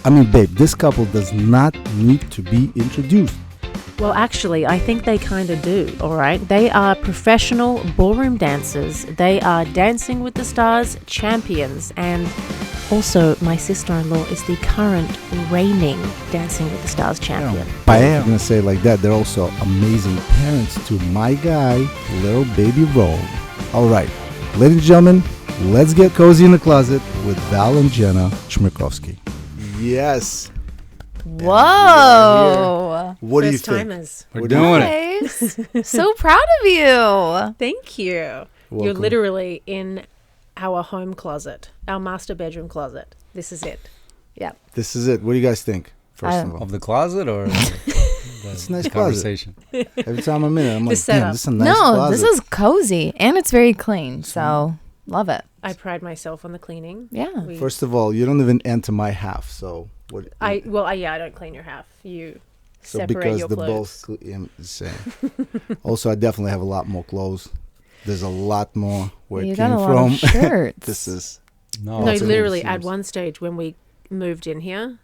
I mean, babe, this couple does not need to be introduced. Well, actually, I think they kind of do, all right? They are professional ballroom dancers. They are Dancing with the Stars champions. And also, my sister-in-law is the current reigning Dancing with the Stars champion. I'm going to say it like that. They're also amazing parents to my guy, little baby Roll. All right, ladies and gentlemen, let's get cozy in the closet with Val and Jenna Chmerkovskiy. Yes. Whoa. What do you First think? timers. We're doing it. Nice. So proud of you. Thank you. You're Welcome. literally in our home closet, our master bedroom closet. This is it. Yeah. This is it. What do you guys think, first of all? Of the closet or It's a nice conversation? Every time I'm in it, I'm like, setup. damn, this is a nice No, closet. this is cozy and it's very clean. So love it. I pride myself on the cleaning. Yeah. First of all, you don't even enter my half, so what? I don't clean your half. You so separate because your the clothes. both the same. Also, I definitely have a lot more clothes. There's a lot more where You it got came a lot from. of shirts. This is No, No, Lots of literally, overseas. at one stage when we moved in here,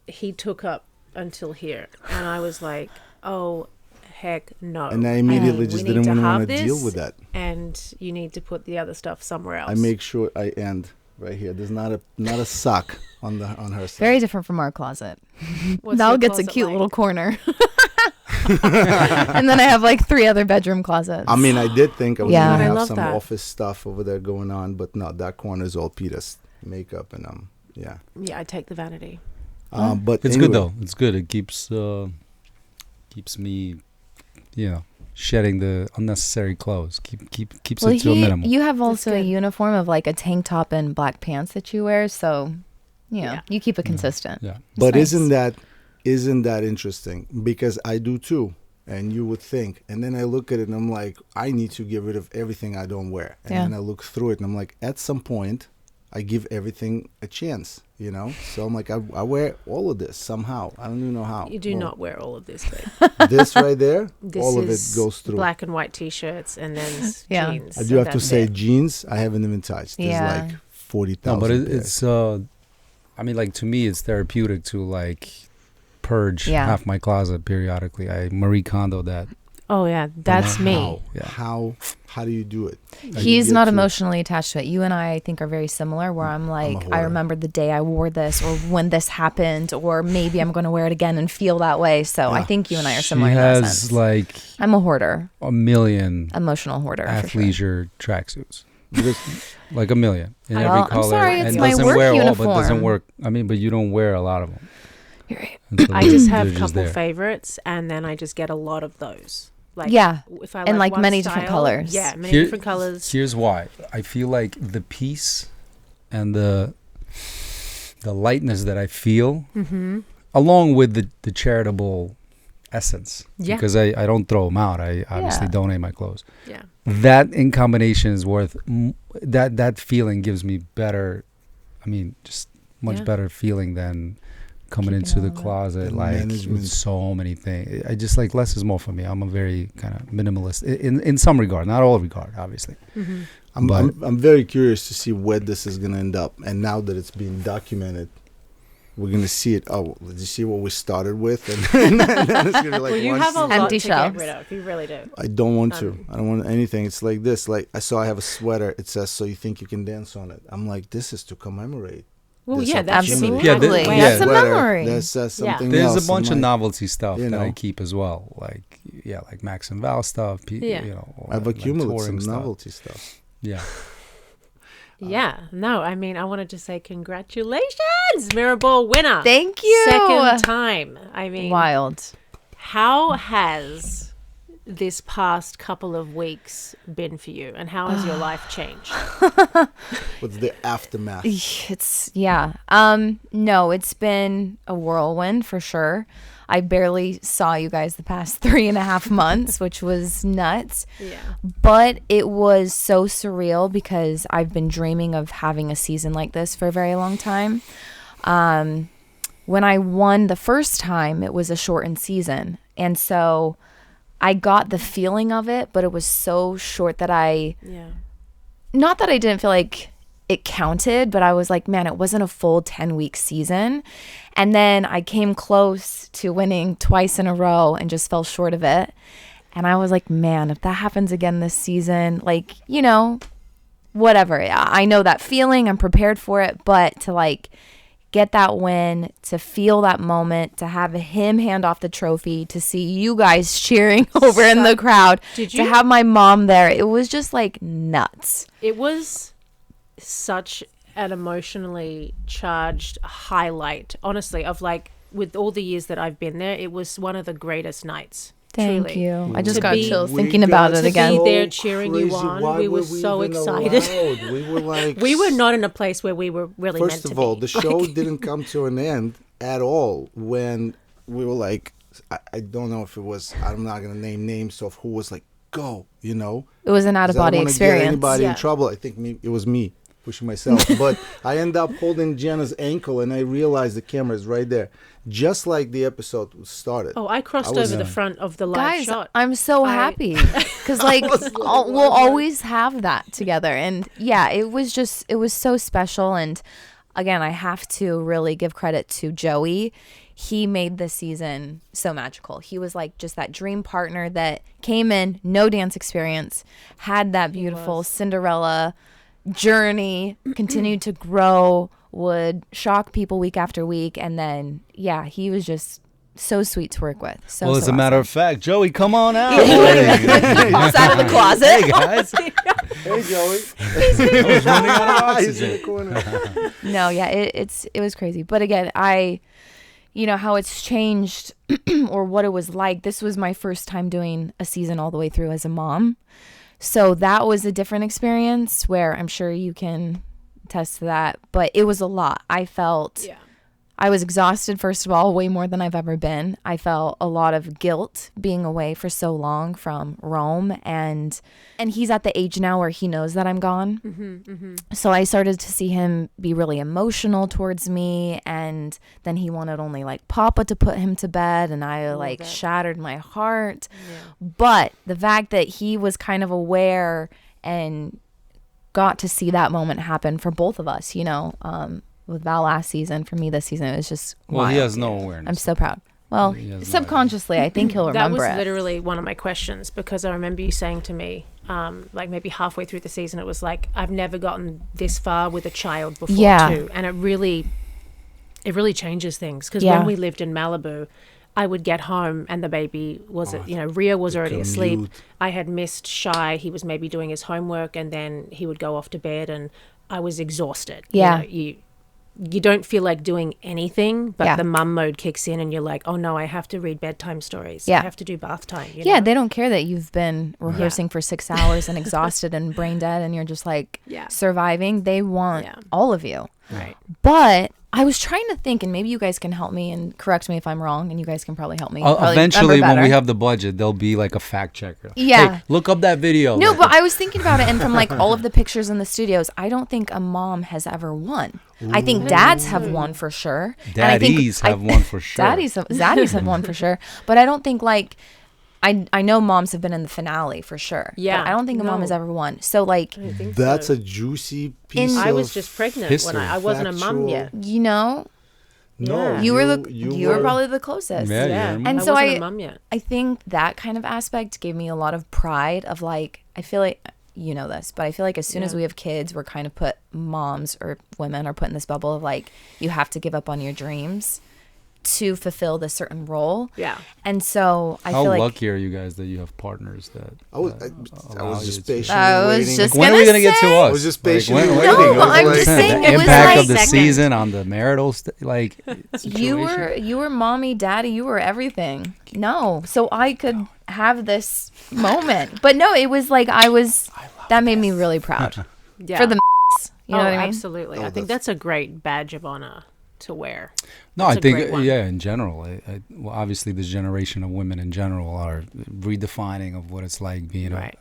he took up until here. And I was like, oh, heck no. and I immediately We just need didn't to want have to deal this, with that. And you need to put the other stuff somewhere else. I make sure I end right here. There's not a sock on her side. Very different from our closet. What's Val your gets a closet cute like? little corner. And then I have like 3 other bedroom closets. I mean, I did think I was Yeah. gonna I have love some that. office stuff over there going on, but no, that corner is all Peter's makeup and yeah. Yeah, I take the vanity. But it's anyway, good though. It's good. It keeps me, shedding the unnecessary clothes. Keeps well, it to a minimum. you have also a good. uniform of like a tank top and black pants that you wear. So, Yeah. you keep it consistent. Yeah. But nice. isn't that interesting? Because I do too. And you would think, and then I look at it and I'm like, I need to get rid of everything I don't wear. And Yeah. then I look through it and I'm like, at some point, I give everything a chance, So I'm like, I wear all of this somehow. I don't even know how. You do Well, not wear all of this, babe. This right there, This all of it is goes through. black and white T-shirts and then Yeah. jeans. I do have to That's say, it. jeans, I haven't even touched. There's Yeah. like 40,000 No, but pairs. it's I mean, like, to me, it's therapeutic to like purge Yeah. half my closet periodically. I Marie Kondo that. Oh yeah, that's me. How? Yeah. How do you do it? How do you He's get not to it? emotionally attached to it. You and I think, are very similar, where I'm like, I hoarder. remember the day I wore this or when this happened, or maybe I'm going to wear it again and feel that way. So I Yeah. think you and I are She similar in that has sense. like I'm a hoarder, a million emotional hoarder. For sure. athleisure tracksuits. Like a million in Well, every I'm color. sorry, and it's my doesn't work wear all, but doesn't uniform. work. I mean, but you don't wear a lot of them. You're right. And so I just they're have a couple there. favorites, and then I just get a lot of those. Like, Yeah, if I and, like, one many different style, colors. Yeah, many Here- different colors. Here's why. I feel like the peace and the lightness that I feel, along with the charitable essence, Yeah. because I don't throw them out. I obviously Yeah. donate my clothes. Yeah, That in combination is worth that feeling gives me better. I mean, just much Yeah. better feeling than coming Keeping into the all that. closet And like management. with so many things. I just like less is more for me. I'm a very kind of minimalist in some regard, not all regard, obviously. I'm very curious to see where this is going to end up. And now that it's being documented, we're going to see it. Oh, did you see what we started with? And then it's going to be like, well, you one have a scene. lot Empty to shelves. get rid of. You really do. I don't want to. I don't want anything. It's like this. Like I have a sweater. It says, "So you think you can dance on it?" I'm like, this is to commemorate. Well, This yeah, that's opportunity. Yeah, Absolutely. the- yeah. That's a Sweater memory. That says Yeah. something There's else. a bunch I'm of like, novelty stuff you that I know. keep as well, like like Maks and VAL stuff. Yeah. Or I've like accumulated touring some stuff. novelty stuff. Yeah, Yeah, no, I mean, I wanted to say congratulations, Mirror Ball winner. Thank you. Second time. I mean, Wild. how has this past couple of weeks been for you, and how has your life changed? What's the aftermath? It's no, it's been a whirlwind for sure. I barely saw you guys the past 3.5 months, which was nuts. Yeah. But it was so surreal because I've been dreaming of having a season like this for a very long time. When I won the first time, it was a shortened season. And so I got the feeling of it, but it was so short that Yeah. not that I didn't feel like it counted, but I was like, man, it wasn't a full 10-week season. And then I came close to winning twice in a row and just fell short of it. And I was like, man, if that happens again this season, like, you know, whatever. I know that feeling. I'm prepared for it. But to like get that win, to feel that moment, to have him hand off the trophy, to see you guys cheering over in the crowd, to have my mom there, it was just like nuts. It was such an emotionally charged highlight, honestly, of like, with all the years that I've been there, it was one of the greatest nights. Thank truly. you. I just To got be- chills thinking about it again. be there cheering you on. We were so excited. We were like, We were not in a place where we were really meant first to of all, be. the show didn't come to an end at all when we were like, I don't know if it was, I'm not going to name names of who was like, go, you know. It was an 'Cause I out-of-body don't wanna experience. get anybody Yeah. in trouble. I think it was me pushing myself. But I end up holding Jenna's ankle and I realized the camera is right there. Just like the episode started. Oh, I crossed I was- over the front of the live Guys, shot. I'm so happy because like we'll always have that together. And yeah, it was so special. And again, I have to really give credit to Joey. He made this season so magical. He was like just that dream partner that came in, no dance experience, had that beautiful Cinderella journey, continued to grow, would shock people week after week. And then, yeah, he was just so sweet to work with. So, Well, as so a matter awesome. of fact, Joey, come on out. Pops out of the closet. Hey, guys. Hey, Joey. I was running out of He's in oxygen. the corner. No, yeah, it was crazy. But again, you know, how it's changed or what it was like. This was my first time doing a season all the way through as a mom. So that was a different experience where I'm sure you can attest to that. But it was a lot. I felt I was exhausted, first of all, way more than I've ever been. I felt a lot of guilt being away for so long from Rome. And he's at the age now where he knows that I'm gone. So I started to see him be really emotional towards me. And then he wanted only like Papa to put him to bed. And I like shattered my heart. But the fact that he was kind of aware and got to see that moment happen for both of us, you know, with Val last season, for me this season, it was just Well, he wild. has no awareness. I'm so proud. Well, He has no subconsciously, I think he'll That remember was it. literally one of my questions, because I remember you saying to me, like maybe halfway through the season, it was like, I've never gotten this far with a child before too. And it really changes things, because when we lived in Malibu, I would get home and the baby was, Rio was already asleep. commute. I had missed Shy. He was maybe doing his homework, and then he would go off to bed, and I was exhausted. Yeah. You don't feel like doing anything, but Yeah. the mum mode kicks in and you're like, oh no, I have to read bedtime stories. Yeah. I have to do bath time. You Yeah, know? they don't care that you've been rehearsing for 6 hours and exhausted and brain dead and you're just like surviving. They want all of you. Right. But I was trying to think, and maybe you guys can help me and correct me if I'm wrong, and you guys can probably help me. Probably Eventually, remember when we better. have the budget, there'll be like a fact checker. Yeah. Hey, look up that video. No, but I was thinking about it, and from like all of the pictures in the studios, I don't think a mom has ever won. I think dads have won for sure. And I think Daddies have won for sure. Zaddies have won for sure. But I don't think like I know moms have been in the finale for sure. Yeah. But I don't think a mom No. has ever won. So like, I think That's so. a juicy piece I of was just pregnant history. when I wasn't a mum Factual. yet. you know, No, Yeah. you were probably the closest. Yeah, Yeah. you're a And I so wasn't a mum yet. I think that kind of aspect gave me a lot of pride of like, I feel like, you know this, but I feel like as soon as we have kids, we're kind of put, moms or women are put in this bubble of like, you have to give up on your dreams to fulfill this certain role. Yeah. And so I How feel like lucky are you guys that you have partners that I was allow just you to- patiently I was waiting. just when are we gonna get to say- us? I was just Like, patiently when- waiting. No, I was but I'm like- just saying the it was impact like of the Second. season on the marital situation. you were mommy, daddy, you were everything. No, so I could have this moment, but no, it was like that made me really proud Yeah. for the you know what I mean? Absolutely. Oh, I think that's a great badge of honor to wear. No, That's I a think great one. in general, well, obviously this generation of women in general are redefining of what it's like being Right.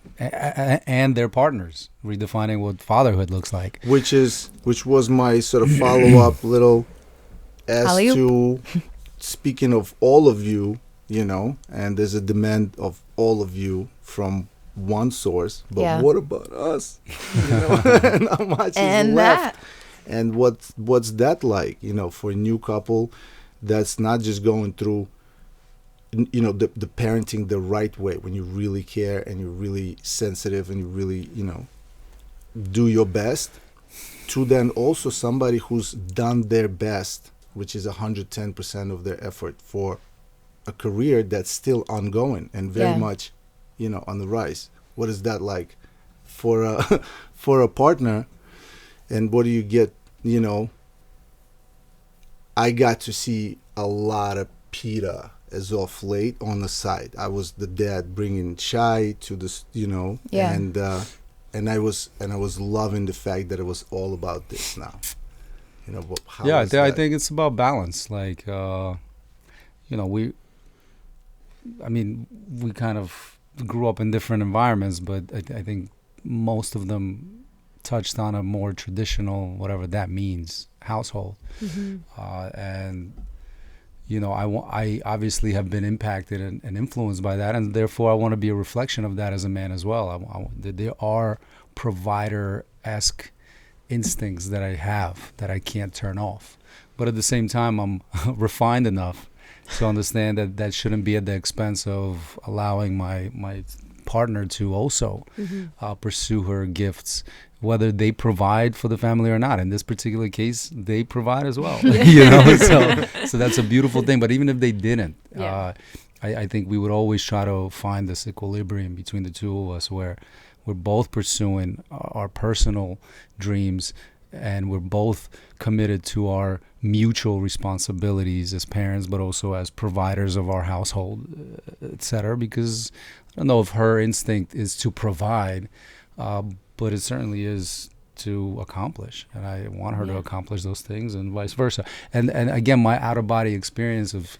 and their partners redefining what fatherhood looks like. which was my sort of follow-up little as Alley-oop. to speaking of all of you, you know, and there's a demand of all of you from one source, but Yeah. what about us? And how much And is left? that. And what's that like? For a new couple, that's not just going through, the parenting the right way, when you really care and you're really sensitive and you really, do your best, to then also somebody who's done their best, which is 110% of their effort for a career that's still ongoing and very much, on the rise. What is that like for a for a partner? And what do you get? I got to see a lot of Peta as of late on the side. I was the dad bringing Chai to this, and I was loving the fact that it was all about this now. I think it's about balance. Like, we kind of grew up in different environments, but I think most of them touched on a more traditional, whatever that means, household. And I obviously have been impacted and influenced by that, and therefore I want to be a reflection of that as a man as well. There are provider-esque instincts that I have that I can't turn off, but at the same time I'm refined enough to understand that shouldn't be at the expense of allowing my partner to also pursue her gifts, whether they provide for the family or not. In this particular case, they provide as well. So that's a beautiful thing. But even if they didn't, I think we would always try to find this equilibrium between the two of us, where we're both pursuing our personal dreams, and we're both committed to our mutual responsibilities as parents, but also as providers of our household, etc. Because I don't know if her instinct is to provide, but it certainly is to accomplish, and I want her to accomplish those things, and vice versa. And again, my out-of-body experience of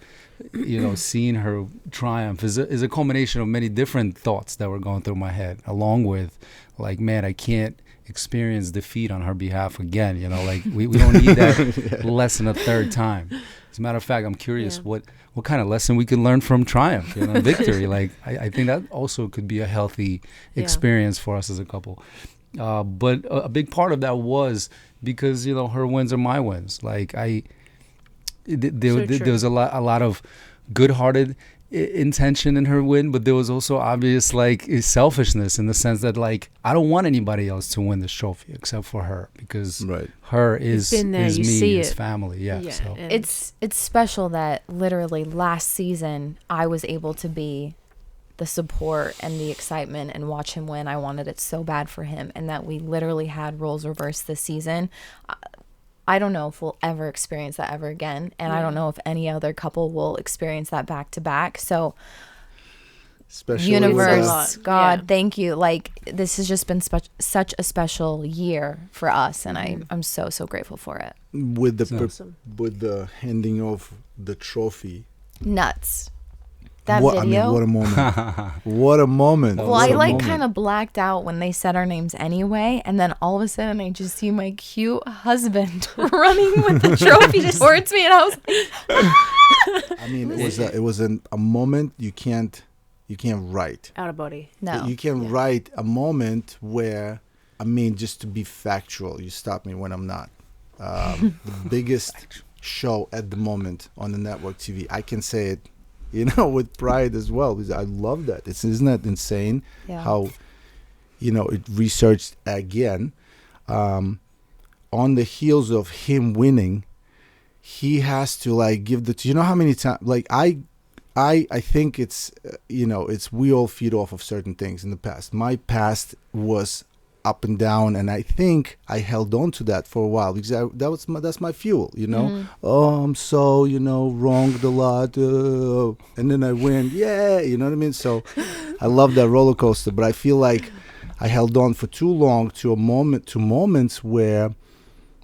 seeing her triumph is a culmination of many different thoughts that were going through my head, along with like, man, I can't experience defeat on her behalf again. Like we don't need that lesson a third time. As a matter of fact, I'm curious what kind of lesson we can learn from triumph, victory. Like I think that also could be a healthy experience for us as a couple. But a big part of that was because her wins are my wins. Like there was a lot of good-hearted intention in her win, but there was also obvious like selfishness in the sense that like I don't want anybody else to win this trophy except for her, because her is me, is family. So It's special that literally last season I was able to be the support and the excitement and watch him win. I wanted it so bad for him, and that we literally had roles reversed this season. I don't know if we'll ever experience that ever again, and I don't know if any other couple will experience that back to back. So Especially universe, God, thank you. Like, this has just been such a special year for us, and I'm so grateful for it. With the handing of the trophy. Nuts. That video. I mean, what a moment. What a moment. Well, I kind of blacked out when they said our names anyway, and then all of a sudden I just see my cute husband running with the trophy towards me, and I was like, I mean, it was a moment you can't write. Out of body. No. You can write a moment where, I mean, just to be factual, you stop me when I'm not. The biggest show at the moment on the network TV. I can say it, with pride as well, because I love that. Isn't that insane? How, it researched again, on the heels of him winning, he has to like give how many times, like I think it's, it's, we all feed off of certain things in the past. My past was up and down, and I think I held on to that for a while because that's my fuel, Oh, I'm so wronged a lot, and then I win, you know what I mean? So I love that roller coaster, but I feel like I held on for too long to moments where,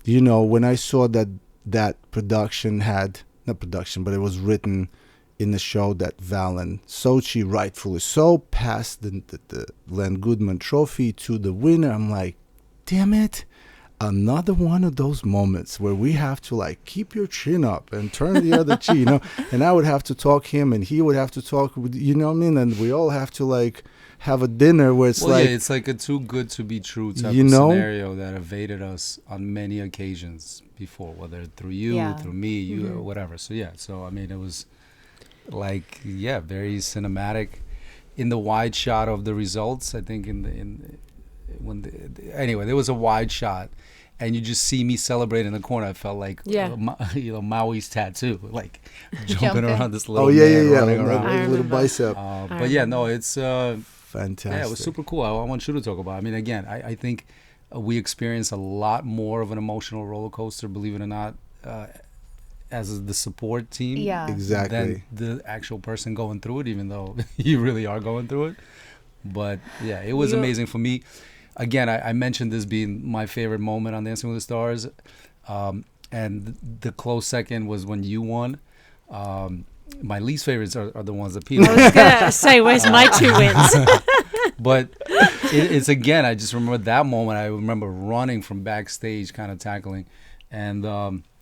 when I saw that production had not production, but it was written in the show that VAL and Sochi rightfully so passed the Len Goodman trophy to the winner. I'm like, damn it, another one of those moments where we have to like keep your chin up and turn the other cheek, and I would have to talk him and he would have to talk with, and we all have to like have a dinner where it's like, it's like a too good to be true type you of know? scenario that evaded us on many occasions before, whether through you, Yeah. through me, you, or whatever. So yeah, so I mean, it was like, yeah, very cinematic in the wide shot of the results. I think anyway, there was a wide shot, and you just see me celebrate in the corner. I felt like Maui's tattoo, like jumping around this little man running around. Like a little remember. bicep. But yeah, no, it's Fantastic. yeah, it was super cool. I want you to talk about it. I mean, again, I think we experienced a lot more of an emotional roller coaster, believe it or not, as the support team. Yeah. Exactly. Than the actual person going through it, even though you really are going through it. But yeah, it was amazing for me. Again, I mentioned this being my favorite moment on Dancing with the Stars. And the close second was when you won. My least favorites are the ones that Peter. I was gonna say, where's my 2 wins? But it's again, I just remember that moment. I remember running from backstage, kind of tackling, and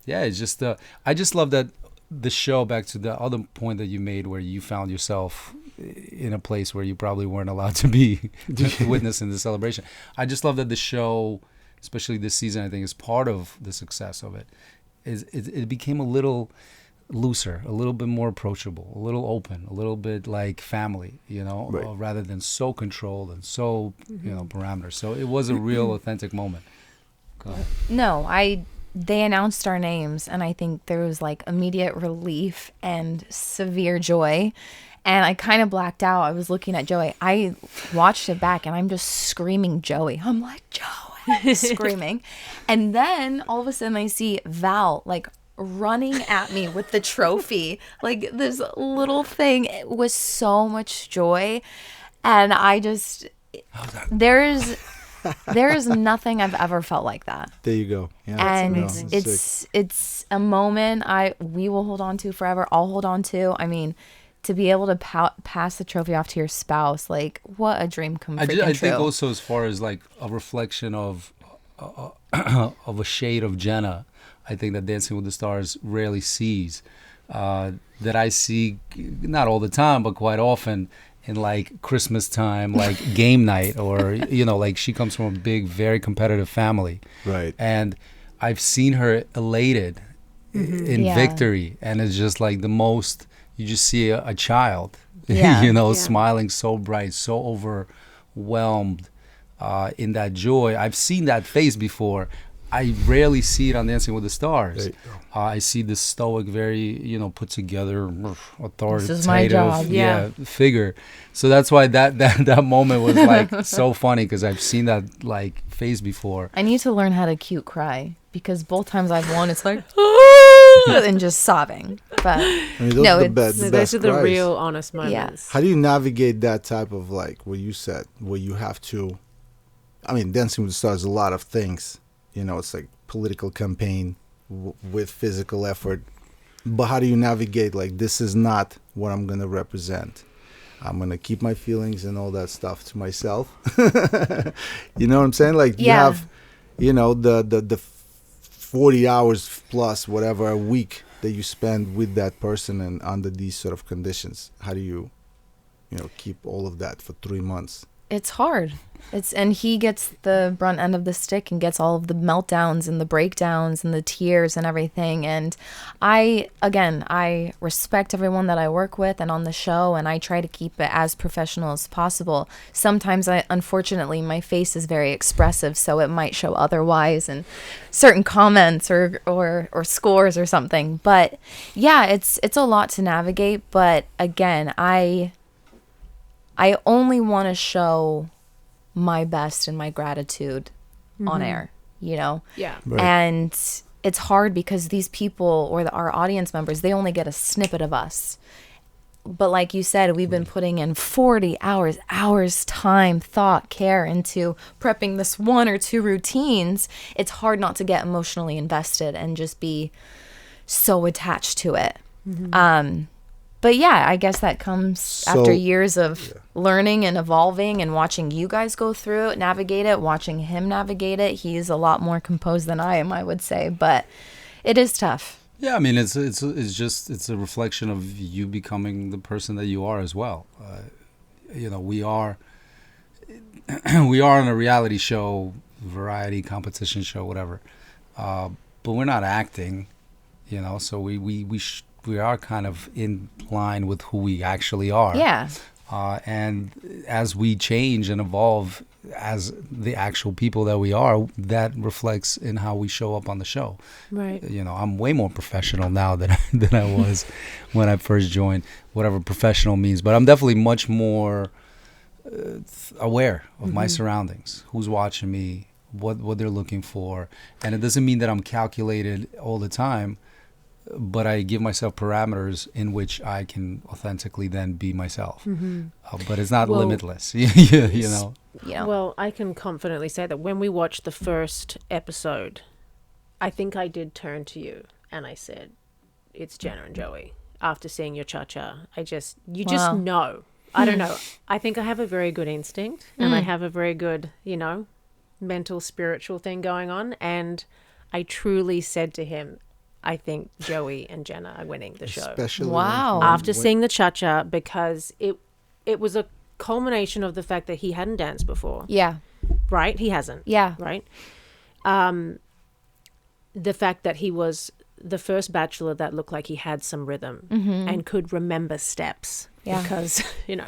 yeah, it's just I just love that the show. Back to the other point that you made, where you found yourself in a place where you probably weren't allowed to be witnessing the celebration. I just love that the show, especially this season, I think is part of the success of it. It became a little looser, a little bit more approachable, a little open, a little bit like family, Right. rather than so controlled and so parameters. So it was a real authentic moment. Go ahead. No, they announced our names, and I think there was like immediate relief and severe joy. And I kind of blacked out. I was looking at Joey. I watched it back, and I'm just screaming Joey. I'm like, Joey, screaming. And then all of a sudden I see Val like running at me with the trophy, like this little thing. It was so much joy. And I just, there's nothing I've ever felt like that. There you go. Yeah, And sick. it's a moment we will hold on to forever. I'll hold on to. I mean, to be able to pass the trophy off to your spouse, like, what a dream come freaking true. I think also as far as like a reflection of of a shade of Jenna, I think that Dancing with the Stars rarely sees, that I see not all the time, but quite often in like Christmas time, like game night, or like she comes from a big, very competitive family, Right. and I've seen her elated in Yeah. victory, and it's just like the most. You just see a child, Yeah. smiling so bright, so overwhelmed in that joy. I've seen that face before. I rarely see it on Dancing with the Stars. There you go. I see this stoic, very, put together, authoritative, This is my job. Yeah. figure. So that's why that moment was like so funny, because I've seen that like face before. I need to learn how to cute cry, because both times I've won, it's like, and just sobbing. But I mean, those No, are the, it's- the So best those are the cries. real honest moments. How do you navigate that type of like what you said, where you have to? I mean, Dancing with the Stars is a lot of things. It's like political campaign with physical effort. But how do you navigate? Like, this is not what I'm gonna represent. I'm gonna keep my feelings and all that stuff to myself. You know what I'm saying? Like, Yeah. you have, the 40 hours plus whatever a week that you spend with that person and under these sort of conditions. How do you keep all of that for 3 months? it's hard. And he gets the brunt end of the stick and gets all of the meltdowns and the breakdowns and the tears and everything. And I respect everyone that I work with and on the show, and I try to keep it as professional as possible. Sometimes unfortunately, my face is very expressive, so it might show otherwise in certain comments or scores or something. But yeah, it's a lot to navigate. But again, I only want to show my best and my gratitude on air, Yeah. Right. And it's hard because these people or our audience members, they only get a snippet of us. But like you said, we've been putting in 40 hours time, thought, care into prepping this 1 or 2 routines. It's hard not to get emotionally invested and just be so attached to it. But yeah, I guess that comes after years of learning and evolving and watching you guys go through it, navigate it, watching him navigate it. He's a lot more composed than I am, I would say, but it is tough. Yeah, I mean, it's a reflection of you becoming the person that you are as well. We are we are on a reality show, variety competition show, whatever. But we're not acting, so we are kind of in line with who we actually are. Yeah. And as we change and evolve as the actual people that we are, that reflects in how we show up on the show. Right. I'm way more professional now than I was when I first joined, whatever professional means. But I'm definitely much more aware of my surroundings, who's watching me, what they're looking for. And it doesn't mean that I'm calculated all the time, but I give myself parameters in which I can authentically then be myself. But it's not limitless, Well, I can confidently say that when we watched the first episode, I think I did turn to you and I said, it's Jenna and Joey. After seeing your cha-cha, just know. I don't know. I think I have a very good instinct and I have a very good, mental, spiritual thing going on. And I truly said to him, I think Joey and Jenna are winning the show. Especially after seeing the cha-cha, because it was a culmination of the fact that he hadn't danced before. Yeah. Right? He hasn't. Yeah. Right? The fact that he was the first bachelor that looked like he had some rhythm and could remember steps. Yeah. Because,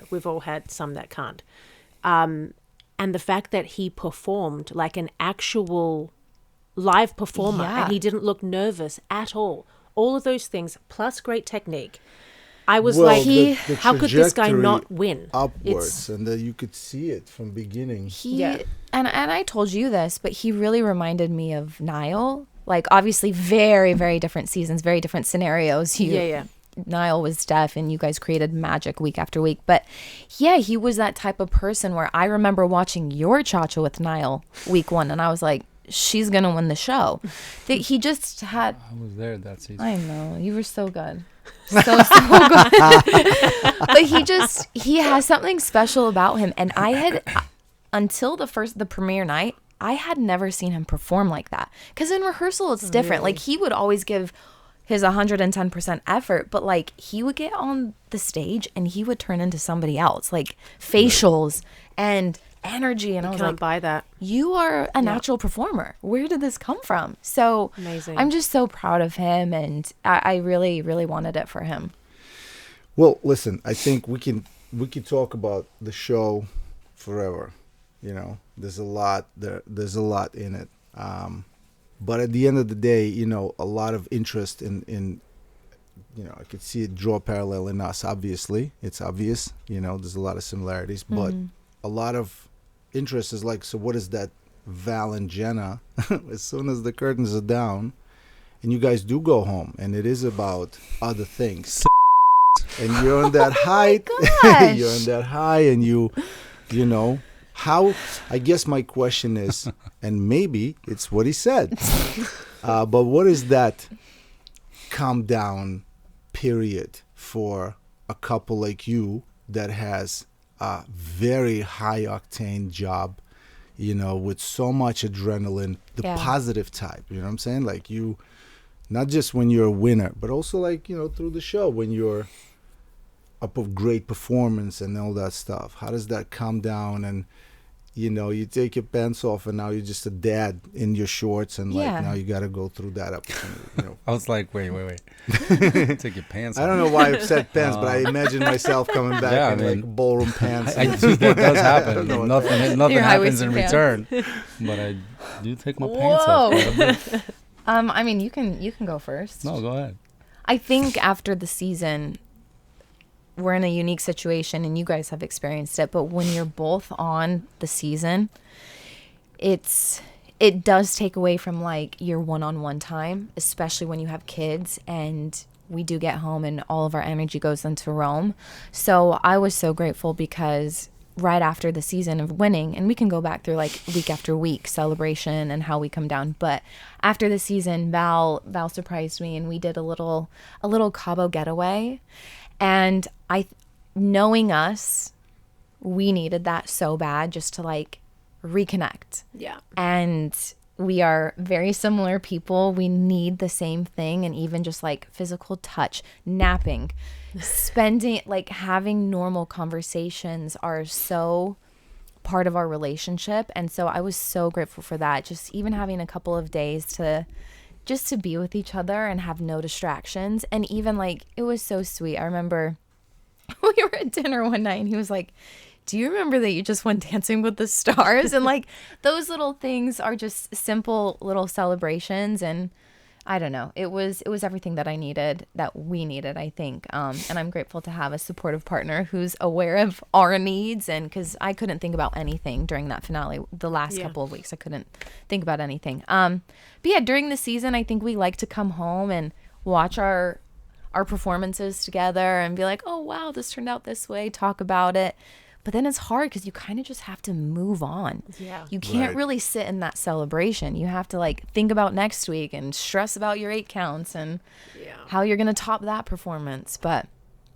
we've all had some that can't. And the fact that he performed like an actual live performer and he didn't look nervous at all. All of those things, plus great technique. I was the how could this guy not win? Upwards, and you could see it from beginning. And I told you this, but he really reminded me of Niall. Like, obviously, very, very different seasons, very different scenarios. Niall was deaf, and you guys created magic week after week. But yeah, he was that type of person where I remember watching your cha-cha with Niall week 1, and I was like, she's gonna win the show. He just had. I was there that season. I know, you were so good. So good. But he has something special about him, and I had until the premiere night, I had never seen him perform like that, because in rehearsal it's different. Like, he would always give his 110% effort, but like, he would get on the stage and he would turn into somebody else, like facials and energy, and I was like, buy that. You are a natural performer. Where did this come from? So amazing. I'm just so proud of him, and I really, really wanted it for him. Well, listen, I think we can talk about the show forever. There's a lot there. There's a lot in it. But at the end of the day, a lot of interest in I could see it draw parallel in us. Obviously, it's obvious. There's a lot of similarities, but a lot of interest is like, so what is that VAL and Jenna? As soon as the curtains are down, and you guys do go home, and it is about other things, and you're on that height. You're on that high, and you know. How, I guess my question is, and maybe it's what he said, but what is that calm down period for a couple like you that has a very high octane job, with so much adrenaline, the positive type, you know what I'm saying? Like, you, not just when you're a winner, but also like, through the show when you're up of great performance and all that stuff. How does that calm down? And you take your pants off and now you're just a dad in your shorts, and like now you got to go through that opportunity. I was like, wait. Take your pants off. I don't know why I said pants, but I imagine myself coming back in like ballroom pants. I do, that does happen. Nothing happens in return, but I do take my pants off. I mean, you can go first. No, go ahead. I think after the season, we're in a unique situation, and you guys have experienced it, but when you're both on the season, it does take away from like your one-on-one time, especially when you have kids, and we do get home and all of our energy goes into Rome. So I was so grateful, because right after the season of winning, and we can go back through like week after week celebration and how we come down, but after the season, Val surprised me, and we did a little Cabo getaway. And knowing us, we needed that so bad, just to like reconnect. Yeah. And we are very similar people. We need the same thing. And even just like physical touch, napping, spending, like having normal conversations are so part of our relationship. And so I was so grateful for that. Just even having a couple of days to be with each other and have no distractions. And even like, it was so sweet. I remember we were at dinner one night and he was like, do you remember that you just went dancing with the stars? And like, those little things are just simple little celebrations. And I don't know, it was everything that I needed, that we needed, I think. And I'm grateful to have a supportive partner who's aware of our needs. And because I couldn't think about anything during that finale, the last couple of weeks, I couldn't think about anything. But yeah, during the season, I think we like to come home and watch our performances together and be like, oh, wow, this turned out this way, talk about it. But then it's hard because you kind of just have to move on. Yeah. You can't really sit in that celebration. You have to like think about next week and stress about your 8 counts and how you're going to top that performance. But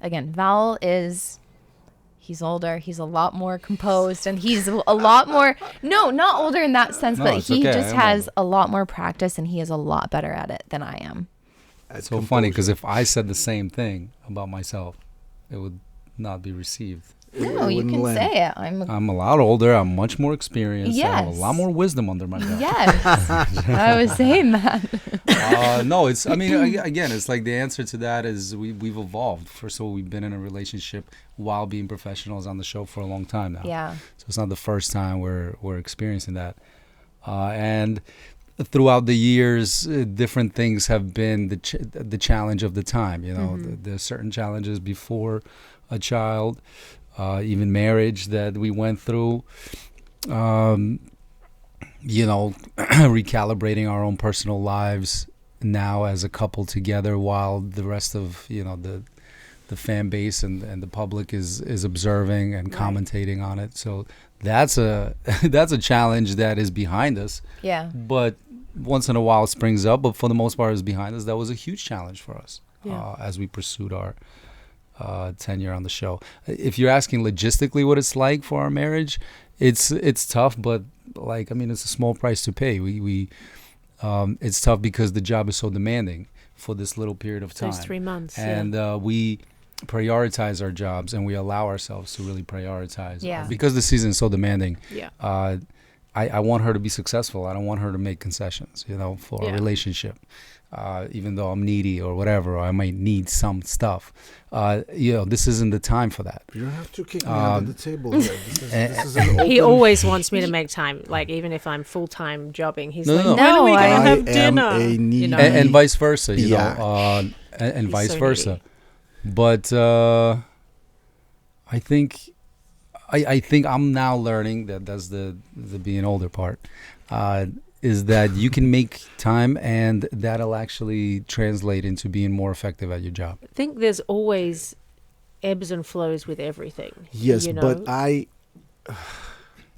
again, Val he's older. He's a lot more composed and he's a lot more, no, not older in that sense, but he just has a lot more practice and he is a lot better at it than I am. It's so funny because if I said the same thing about myself, it would not be received. No, you can say it. I'm a lot older. I'm much more experienced. Yes. I have a lot more wisdom under my belt. Yes. I was saying that. No, it's, I mean, again, it's like the answer to that is we've evolved. First of all, we've been in a relationship while being professionals on the show for a long time now. Yeah. So it's not the first time we're experiencing that. And throughout the years, different things have been the challenge of the time. You know, there's certain challenges before a child. Even marriage that we went through, you know, recalibrating our own personal lives now as a couple together while the rest of, you know, the fan base and the public is observing and commentating on it. So that's a challenge that is behind us. Yeah. But once in a while it springs up, but for the most part it's behind us. That was a huge challenge for us as we pursued our tenure on the show. If you're asking logistically what it's like for our marriage, it's tough, but like, I mean, it's a small price to pay. We it's tough because the job is so demanding for this little period of time. Those 3 months. And we prioritize our jobs and we allow ourselves to really prioritize. Yeah. Because the season is so demanding. Yeah. I want her to be successful. I don't want her to make concessions, you know, for a relationship. Even though I'm needy or whatever, or I might need some stuff. You know, this isn't the time for that. You don't have to kick me under the table here. This is an open... He always wants me to make time. Like, even if I'm full-time jobbing, he's like, No. when are we going to I have dinner? am a needy... You know? And vice versa, you Yeah. know, and He's vice so versa. needy. But I think I'm now learning that's the being older part. Is that you can make time and that'll actually translate into being more effective at your job. I think there's always ebbs and flows with everything. Yes, you know? but I...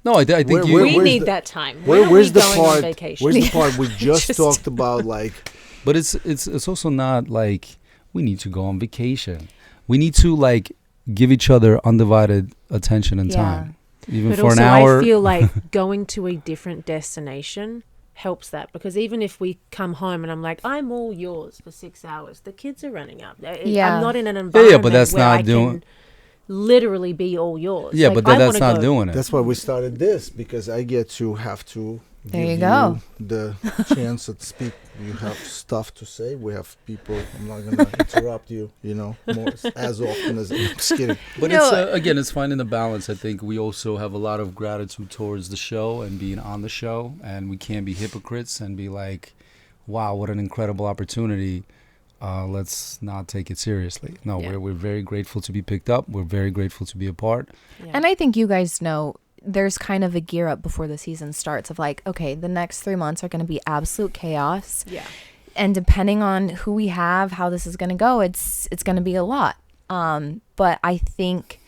No, I think Where- you... where- we where's need the- that time. where's the going part? on vacation? Where's the part we just talked about? Like, But it's also not like we need to go on vacation. We need to like give each other undivided attention and time. Even But for also, an hour. I feel like going to a different destination helps that, because even if we come home and I'm like, I'm all yours for 6 hours, the kids are running up. Yeah. I'm not in an environment but that's where not I doing- can literally be all yours. Yeah, Like, but I that's wanna not go. doing it. that's why we started this, because I get to have to There give you go. the chance to speak. You have stuff to say. We have people. I'm not going to interrupt you, you know, more as often as... I'm just kidding. But No, it's again, it's finding the balance. I think we also have a lot of gratitude towards the show and being on the show, and we can't be hypocrites and be like, "Wow, what an incredible opportunity." Let's not take it seriously. No, Yeah. we're very grateful to be picked up. We're very grateful to be a part. Yeah. And I think you guys know there's kind of a gear up before the season starts of like, okay, the next 3 months are going to be absolute chaos. Yeah. And depending on who we have, how this is going to go, it's going to be a lot. But I think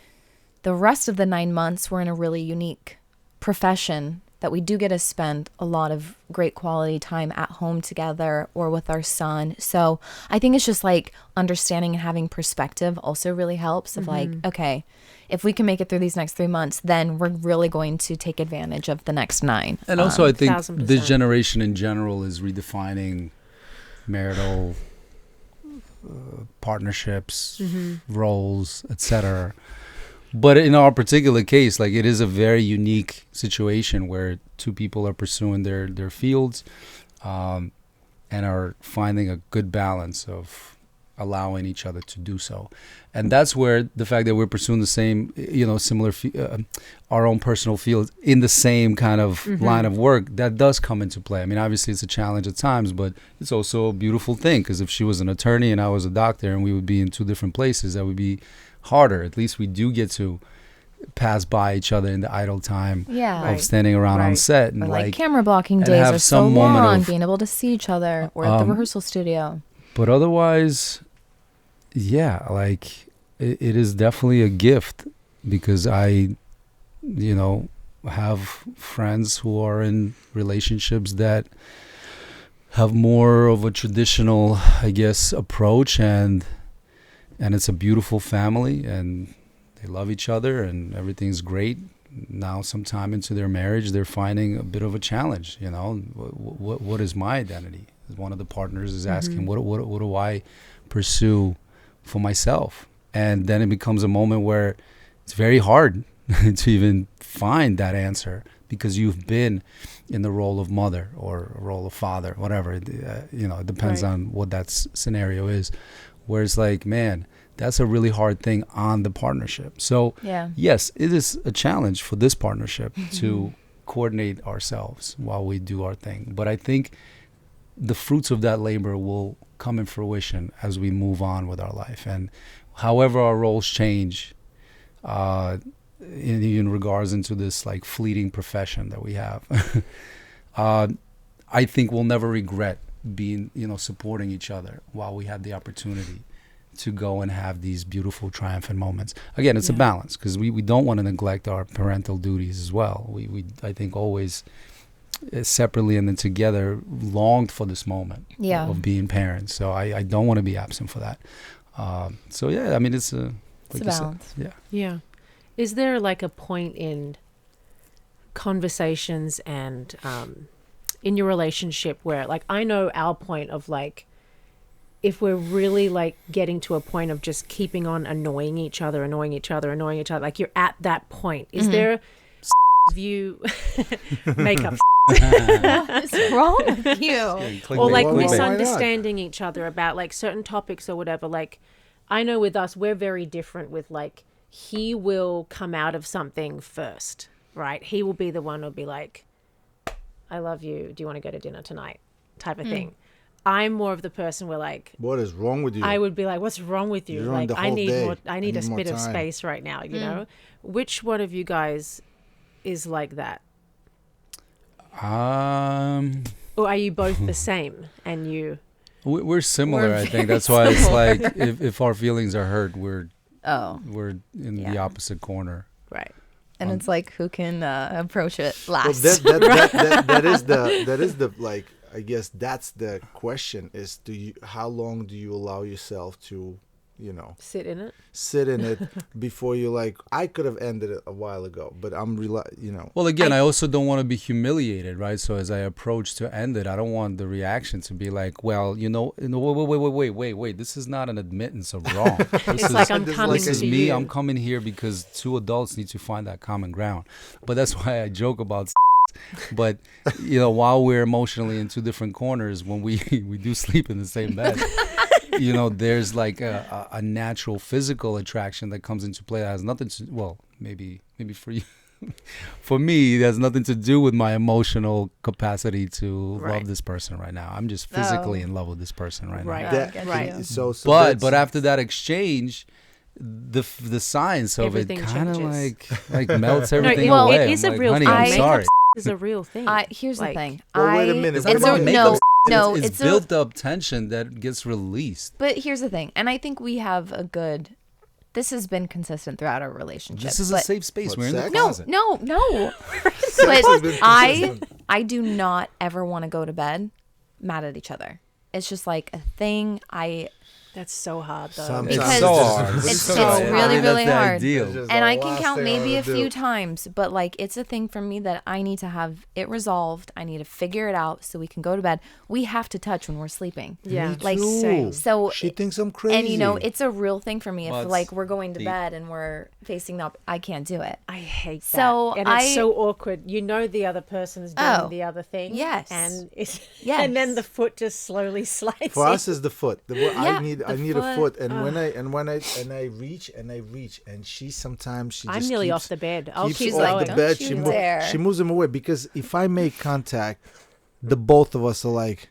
the rest of the 9 months, we're in a really unique profession that we do get to spend a lot of great quality time at home together or with our son. So I think it's just like understanding and having perspective also really helps of like, okay, if we can make it through these next 3 months, then we're really going to take advantage of the next 9. And also, I think 1000%. this generation in general is redefining marital partnerships, roles, etc. But in our particular case, like, it is a very unique situation where two people are pursuing their fields, and are finding a good balance of allowing each other to do so. And that's where the fact that we're pursuing the same, similar, our own personal fields in the same kind of line of work, that does come into play. I mean, obviously it's a challenge at times, but it's also a beautiful thing, because if she was an attorney and I was a doctor and we would be in two different places, that would be harder. At least we do get to pass by each other in the idle time of standing around on set, and or like camera blocking days are so long, being able to see each other, or at the rehearsal studio. But otherwise, like, it is definitely a gift, because I, have friends who are in relationships that have more of a traditional, I guess, approach, and it's a beautiful family, and they love each other, and everything's great. Now, sometime into their marriage, they're finding a bit of a challenge. What is my identity? One of the partners is asking, what do I pursue for myself? And then it becomes a moment where it's very hard to even find that answer, because you've been in the role of mother or a role of father, whatever. It depends on what that scenario is. Where it's like, man, that's a really hard thing on the partnership. So yes, it is a challenge for this partnership to coordinate ourselves while we do our thing. But I think the fruits of that labor will come in fruition as we move on with our life. And however our roles change, in regards into this like fleeting profession that we have, I think we'll never regret being, supporting each other while we have the opportunity to go and have these beautiful triumphant moments. Again, it's a balance, because we don't want to neglect our parental duties as well. We I think always, separately and then together, longed for this moment of being parents. So I don't want to be absent for that. So I mean, it's a balance. Yeah. Is there like a point in conversations and in your relationship where, like, I know our point of, like, if we're really like getting to a point of just keeping on annoying each other, like, you're at that point. Is there view makeup? What is wrong with you? Or like misunderstanding each other about like certain topics or whatever. Like, I know with us, we're very different with, like, he will come out of something first, right? He will be the one who'll be like, I love you. Do you want to go to dinner tonight? Type of thing. I'm more of the person where, like, what is wrong with you? I would be like, what's wrong with you? Like, I need a bit of space right now, you know? Which one of you guys is like that? Or are you both the same? And you? We're similar, I think. That's why it's like, if our feelings are hurt, we're in the opposite corner. Right. And it's like, who can approach it last? Well, that is the like, I guess that's the question, is how long do you allow yourself to, sit in it before you're like, I could have ended it a while ago, but I'm Well, again, I also don't want to be humiliated, right? So as I approach to end it, I don't want the reaction to be like, well, wait, this is not an admittance of wrong. This is me. I'm coming here because two adults need to find that common ground. But that's why I joke about but while we're emotionally in two different corners, when we do sleep in the same bed, there's like a natural physical attraction that comes into play that has nothing to, well, maybe for you, for me, it has nothing to do with my emotional capacity to love this person right now. I'm just physically in love with this person right now. Right. So but after that exchange, the science of everything it kind of changes. like melts everything away. It is I'm a real like, thing. honey, I'm sorry. Is a real thing. Here's the thing. Well, wait a minute. It's not about makeup. No, it's built up tension that gets released. But here's the thing, and I think we have this has been consistent throughout our relationship. This is a safe space. We're in the closet. No. But I do not ever want to go to bed mad at each other. It's just like a thing. That's so hard, though. Because so hard. It's really, really hard. Ideal. And I can count maybe a few times, but like, it's a thing for me that I need to have it resolved. I need to figure it out so we can go to bed. We have to touch when we're sleeping. Yeah. Me Like, too. So she thinks I'm crazy. And it's a real thing for me. If like we're going to bed and we're facing up. I can't do it. I hate that. So and it's so awkward. You know the other person's doing the other thing. Yes. And it's Yes. and then the foot just slowly slides. For in. us is the foot. I need a foot, and when I reach and she sometimes she I'm just nearly keeps, off the bed. I'll keeps keep off going. the bed. Don't you dare. She moves him away, because if I make contact, the both of us are like,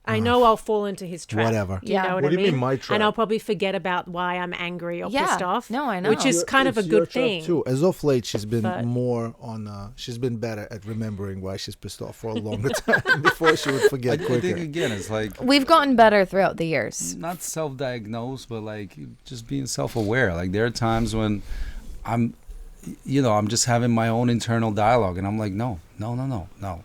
I know I'll fall into his trap. Whatever. You Yeah. know what What I do you mean? mean, my trap? And I'll probably forget about why I'm angry or Yeah. pissed off. No, I know. Which is kind of a It's your good trap thing. too. As of late, she's been But- more on. She's been better at remembering why she's pissed off for a longer time. Before she would forget I quicker. think again, it's like We've gotten better throughout the years. not self-diagnosed, but like just being self-aware. Like there are times when I'm just having my own internal dialogue, and I'm like, no.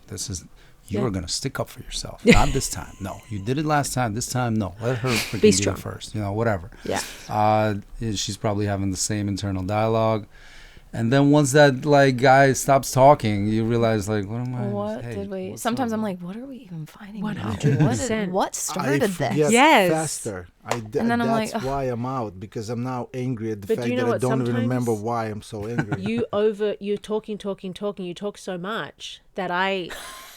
This is. You are gonna stick up for yourself. Not this time. No, you did it last time. This time, no. Let her freaking do strong. it first. Whatever. Yeah. She's probably having the same internal dialogue, and then once that like guy stops talking, you realize like, what am I? What hey, did we? what's Sometimes up? I'm like, what are we even fighting 100%. about? What I started forget this? Yes. faster. And then I'm that's like, why I'm out, because I'm now angry at the But fact do you know that I what? don't even Sometimes remember why I'm so angry. You're talking. You talk so much that I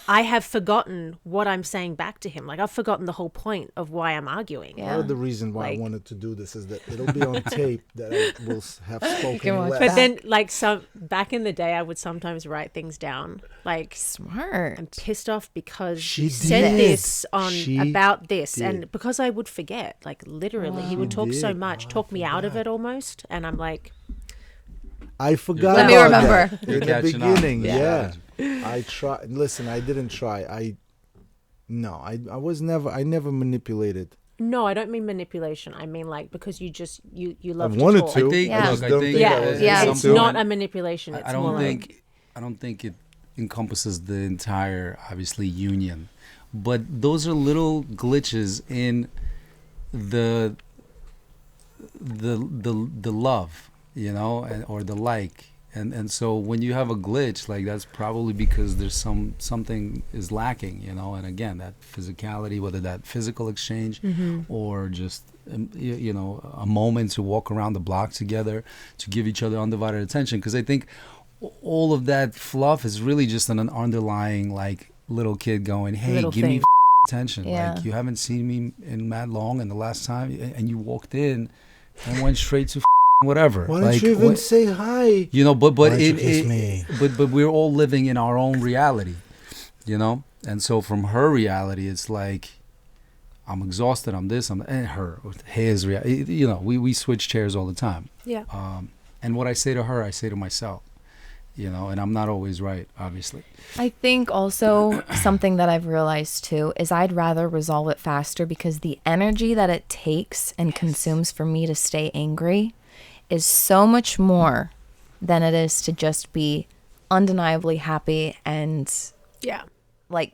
have forgotten what I'm saying back to him. Like I've forgotten the whole point of why I'm arguing. Yeah. Part of the reason why I Like- wanted to do this is that it'll be on tape that I will have spoken can watch less. But then, like back in the day, I would sometimes write things down. Like Smart. I'm pissed off because She you said did. this She about this, did. and because I would forget. Like literally, he would talk so did. much, Oh, I talk me out of forgot. it almost, and I'm like, I forgot Let me about remember. that You're in the catching on. beginning. Yeah. I tried. Listen, I didn't try. I never manipulated. no, I don't mean manipulation. I mean like because you love wanted to talk. to. I think. Yeah. I Look, just I don't think. think Yeah. I was Yeah. able It's to. not a manipulation. It's I more don't like think. I don't think it encompasses the entire, obviously, union, but those are little glitches in the love, or the like. And so when you have a glitch, like that's probably because there's something is lacking, and again, that physicality, whether that physical exchange or just a moment to walk around the block together, to give each other undivided attention, because I think all of that fluff is really just an underlying like little kid going, hey, Little give me thing. attention. Yeah. Like you haven't seen me in mad long, and the last time, and you walked in and went straight to whatever. Why don't like, you even what- say hi? but Why don't you kiss me? but we're all living in our own reality, and so from her reality, it's like I'm exhausted. I'm this. And his reality. We switch chairs all the time. yeah. And what I say to her, I say to myself. And I'm not always right, obviously. I think also something that I've realized too is I'd rather resolve it faster, because the energy that it takes and consumes for me to stay angry is so much more than it is to just be undeniably happy and Yeah. like,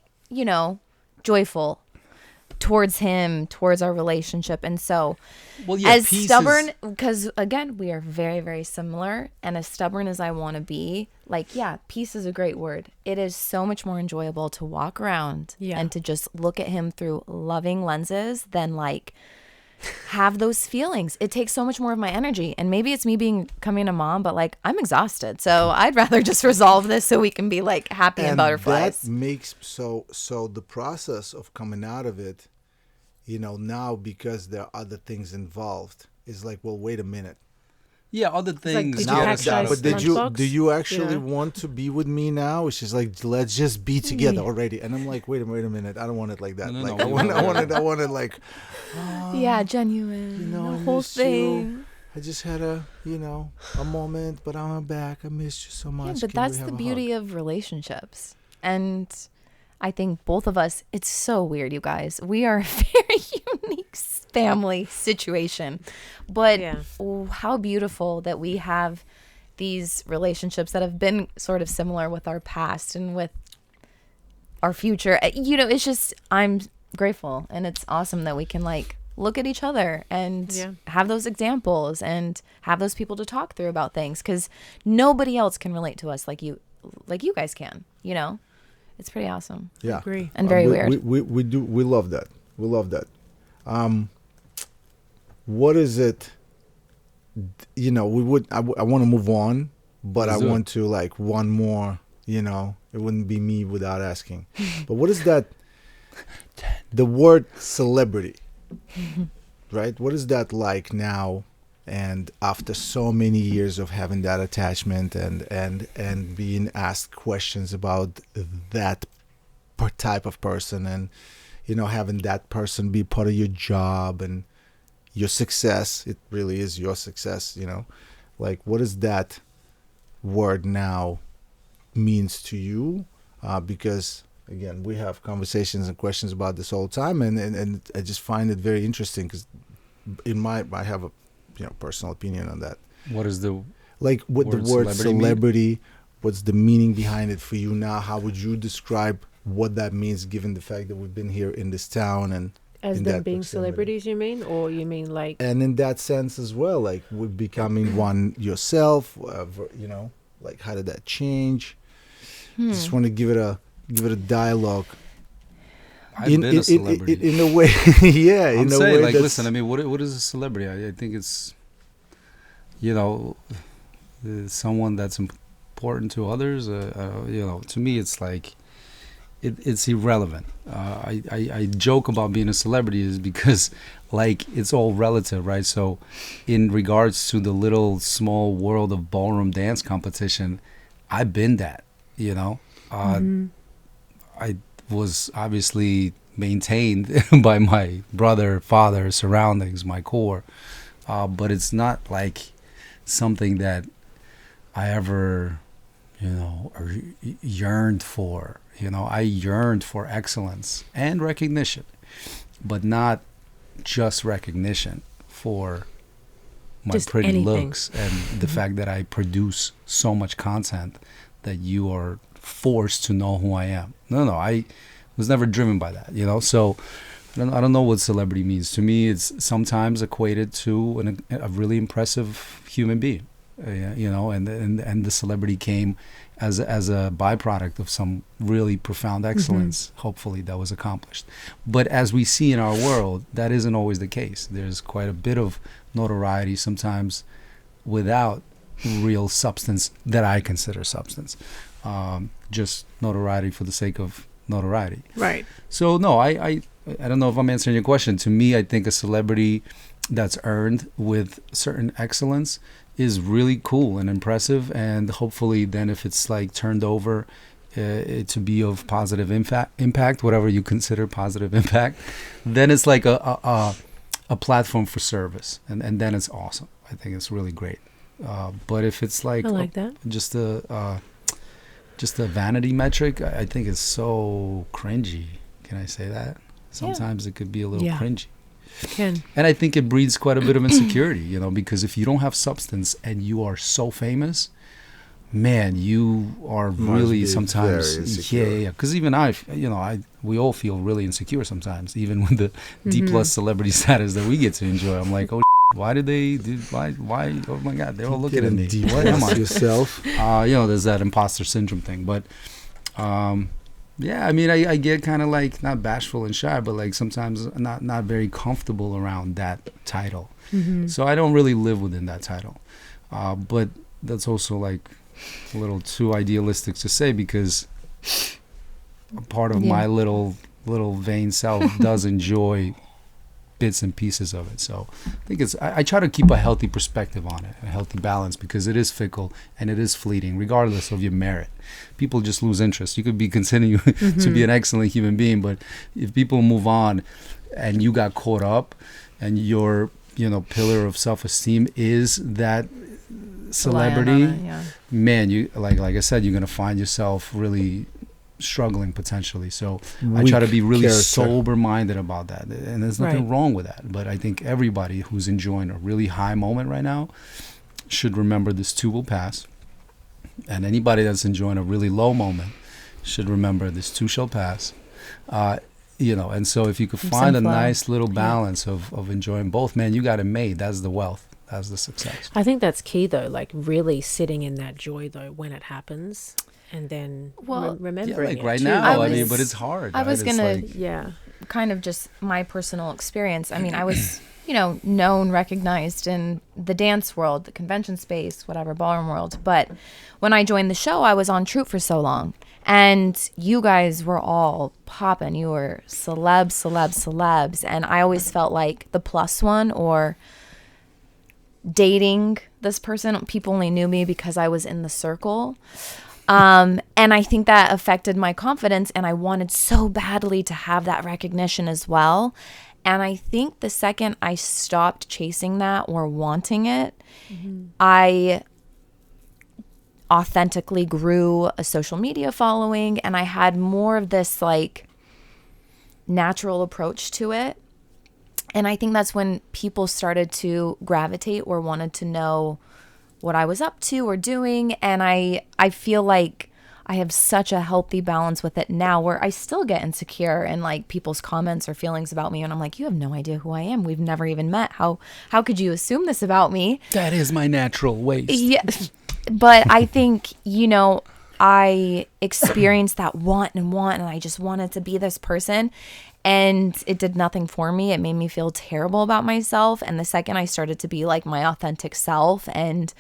joyful towards him, towards our relationship. And so Well, yeah, as peace stubborn, is- because again, we are very, very similar, and as stubborn as I want to be, like, yeah, peace is a great word. It is so much more enjoyable to walk around and to just look at him through loving lenses than like have those feelings. It takes so much more of my energy, and maybe it's me becoming a mom, but like I'm exhausted, so I'd rather just resolve this so we can be like happy and butterflies. That makes so the process of coming out of it, now because there are other things involved, is like, well, wait a minute. Yeah, other things. did you Now, pack size but lunchbox? do you actually Yeah. want to be with me now? She's like, let's just be together already. And I'm like, wait a minute, I don't want it like that. No, like no, I want it like, Yeah, genuine. I the whole miss you. thing. I just had a moment, but I'm back. I missed you so much. Yeah, Can but we that's have the a beauty hug? of relationships. And I think both of us, it's so weird, you guys. We are a very unique family situation. But Yeah. how beautiful that we have these relationships that have been sort of similar with our past and with our future. It's just, I'm grateful, and it's awesome that we can like look at each other and Yeah. have those examples and have those people to talk through about things, because nobody else can relate to us like you guys can. It's pretty awesome. Yeah. Agree. And very weird. We love that. We love that. What is it you know, I want to move on, but Let's I do want to like one more, you know, it wouldn't be me without asking. But what is that? The word celebrity, right? What is that like now? And after so many years of having that attachment and being asked questions about that type of person, and you know, having that person be part of your job and your success, it really is your success, you know, like what does that word now means to you? Because again, we have conversations and questions about this all the time, and I just find it very interesting because I have a, you know, personal opinion on that. What is the Like what word the word celebrity mean? what's the meaning behind it for you now? How would you describe what that means, given the fact that we've been here in this town and As in them that being proximity? celebrities, you mean? Or you mean like... And in that sense as well, like with becoming one yourself, you know, like how did that change? Just want to give it a dialogue. I've been a celebrity. In a way, yeah. I'm in a saying, way like, that's, listen, I mean, what is a celebrity? I think it's, you know, someone that's important to others. You know, to me, it's like, it's irrelevant. I joke about being a celebrity is because, like, it's all relative, right? So, in regards to the little small world of ballroom dance competition, I've been that, you know. I was obviously maintained by my brother, father, surroundings, my core, but it's not like something that I ever, you know, yearned for. You know, I yearned for excellence and recognition, but not just recognition for my Just pretty anything. looks and the fact that I produce so much content that you are forced to know who I am. No, I was never driven by that, you know. So I don't know what celebrity means. To me, it's sometimes equated to a really impressive human being, you know, and the celebrity came as a byproduct of some really profound excellence, hopefully, that was accomplished. But as we see in our world, that isn't always the case. There's quite a bit of notoriety sometimes without real substance that I consider substance. Just notoriety for the sake of notoriety. Right. So no, I don't know if I'm answering your question. To me, I think a celebrity that's earned with certain excellence is really cool and impressive, and hopefully then if it's like turned over to be of positive impact, whatever you consider positive impact, then it's like a platform for service, and then it's awesome. I think it's really great. But if it's like, I like that. just a vanity metric, I think it's so cringy. Can I say that? Sometimes it could be a little cringy. Can. And I think it breeds quite a bit of insecurity, you know, because if you don't have substance and you are so famous, man, you are really sometimes, yeah. Because even we all feel really insecure sometimes, even with the D+ celebrity status that we get to enjoy. I'm like, oh, why did they do? Why? Oh my God, they're all looking at me. What am I? Yourself. You know, there's that imposter syndrome thing, but. Yeah, I mean, I get kind of like not bashful and shy, but like sometimes not very comfortable around that title. So I don't really live within that title. But that's also like a little too idealistic to say, because a part of my little vain self does enjoy bits and pieces of it. So I think I try to keep a healthy perspective on it, a healthy balance, because it is fickle and it is fleeting, regardless of your merit. People just lose interest. You could be continuing to be an excellent human being, but if people move on and you got caught up and your, you know, pillar of self-esteem is that celebrity, man, you like I said, you're gonna find yourself really struggling potentially. So I try to be really sober-minded about that, and there's nothing wrong with that. But I think everybody who's enjoying a really high moment right now should remember this too will pass, and anybody that's enjoying a really low moment should remember this too shall pass. You know, and so if you could find a nice little balance of enjoying both, man, you got it made. That's the wealth. That's the success. I think that's key, though, like really sitting in that joy, though, when it happens. And then remembering like right it now, I mean, but it's hard. I was right? gonna kind of just my personal experience. I mean, I was known, recognized in the dance world, the convention space, whatever, ballroom world. But when I joined the show, I was on Troop for so long. And you guys were all popping. You were celebs. And I always felt like the plus one, or dating this person. People only knew me because I was in the circle. And I think that affected my confidence. And I wanted so badly to have that recognition as well. And I think the second I stopped chasing that or wanting it, I authentically grew a social media following, and I had more of this like natural approach to it. And I think that's when people started to gravitate or wanted to know what I was up to or doing. And I feel like I have such a healthy balance with it now, where I still get insecure in like people's comments or feelings about me, and I'm like, you have no idea who I am. We've never even met. How could you assume this about me? That is my natural waste. Yeah. But I think, I experienced that want, and I just wanted to be this person, and it did nothing for me. It made me feel terrible about myself. And the second I started to be like my authentic self and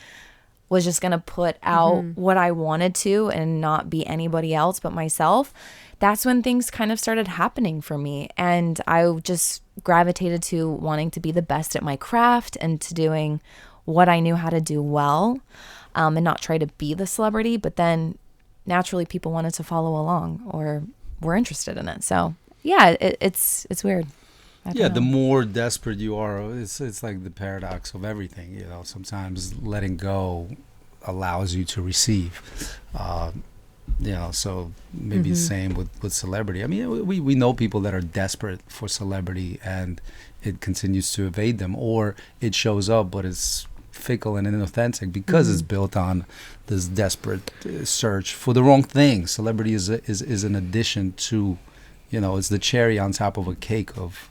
was just going to put out what I wanted to and not be anybody else but myself, that's when things kind of started happening for me. And I just gravitated to wanting to be the best at my craft and to doing what I knew how to do well, and not try to be the celebrity. But then naturally people wanted to follow along or were interested in it. So yeah, it's weird. The more desperate you are, it's like the paradox of everything. Sometimes letting go allows you to receive. So maybe the same with celebrity. I mean, we know people that are desperate for celebrity, and it continues to evade them, or it shows up but it's fickle and inauthentic because it's built on this desperate search for the wrong thing. Celebrity is an addition to, it's the cherry on top of a cake of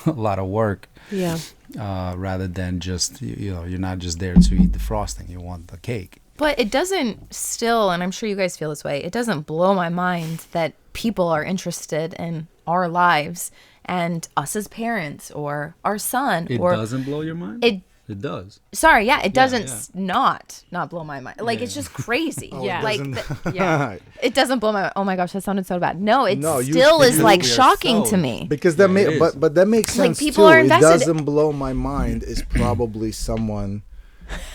a lot of work. Yeah. Rather than just, you're not just there to eat the frosting. You want the cake. But it doesn't still, and I'm sure you guys feel this way, it doesn't blow my mind that people are interested in our lives and us as parents or our son. It doesn't blow your mind? It does. Sorry, yeah, it doesn't not blow my mind. Like, it's just crazy. Yeah. Like, Yeah. it doesn't blow my mind. Oh my gosh, that sounded so bad. No, still is like shocking to me. Because that but that makes sense people too. are It invested. doesn't blow my mind is probably someone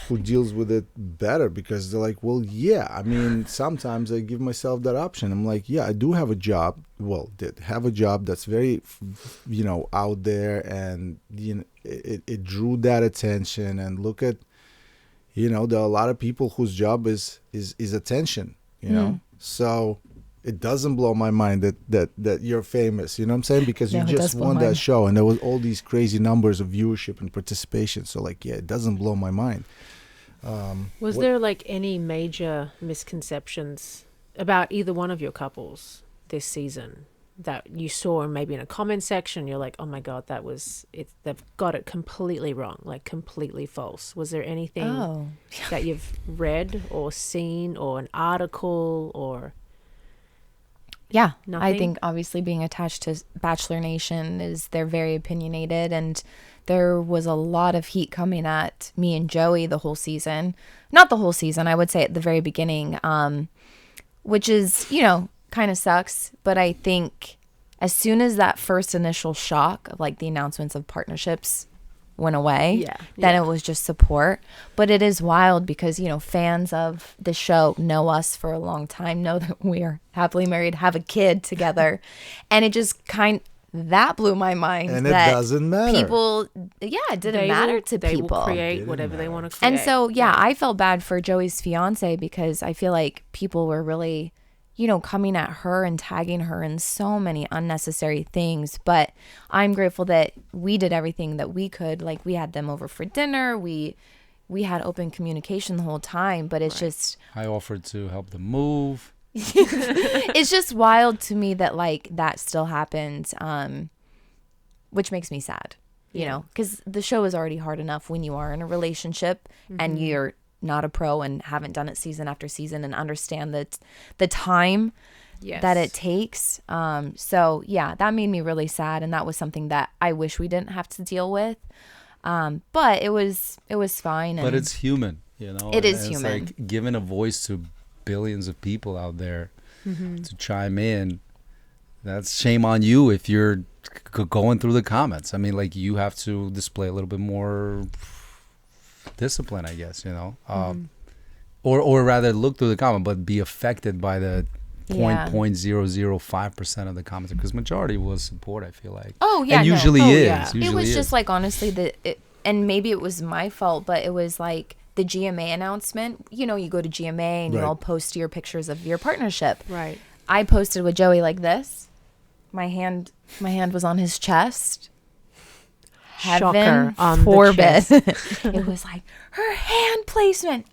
who deals with it better, because they're like, well, yeah, I mean, sometimes I give myself that option. I'm like, yeah, I do have a job. Well, did have a job that's very, out there, and it drew that attention. And look at, there are a lot of people whose job is attention. So it doesn't blow my mind that you're famous. You know what I'm saying? Because you just won that show, and there was all these crazy numbers of viewership and participation. So it doesn't blow my mind. Was there like any major misconceptions about either one of your couples this season that you saw maybe in a comment section? You're like, oh my God, they've got it completely wrong, like completely false. Was there anything that you've read or seen, or an article, or... Yeah, Nothing? I think obviously being attached to Bachelor Nation they're very opinionated, and there was a lot of heat coming at me and Joey the whole season. Not the whole season, I would say at the very beginning, which is, kind of sucks. But I think as soon as that first initial shock of like the announcements of partnerships went away, then it was just support. But it is wild because, fans of the show know us for a long time, know that we are happily married, have a kid together. And it just that blew my mind. And it doesn't matter. People, it didn't matter to they people. Will create whatever they want to create. And so, I felt bad for Joey's fiance, because I feel like people were really, coming at her and tagging her in so many unnecessary things. But I'm grateful that we did everything that we could. Like, we had them over for dinner. We had open communication the whole time. But it's just... I offered to help them move. It's just wild to me that, like, that still happened, which makes me sad, because the show is already hard enough when you are in a relationship and you're not a pro and haven't done it season after season and understand that the time Yes. that it takes. So yeah, that made me really sad, and that was something that I wish we didn't have to deal with. But it was fine. But and it's human, you know. It is it's human. like giving a voice to billions of people out there to chime in. That's shame on you if you're going through the comments. I mean, like, you have to display a little bit more discipline, I guess, you know. Or rather look through the comment, but be affected by the Yeah. 0.005% of the comments, because majority will support, I feel like. Oh yeah, and no. usually Oh, is. yeah. Usually It was is. just like, honestly, and maybe it was my fault, but it was like the GMA announcement. You know, you go to GMA and you Right. all post your pictures of your partnership. Right. I posted with Joey like this. My hand was on his chest. Shocker Heaven on the forbid. chest. It was like her hand placement.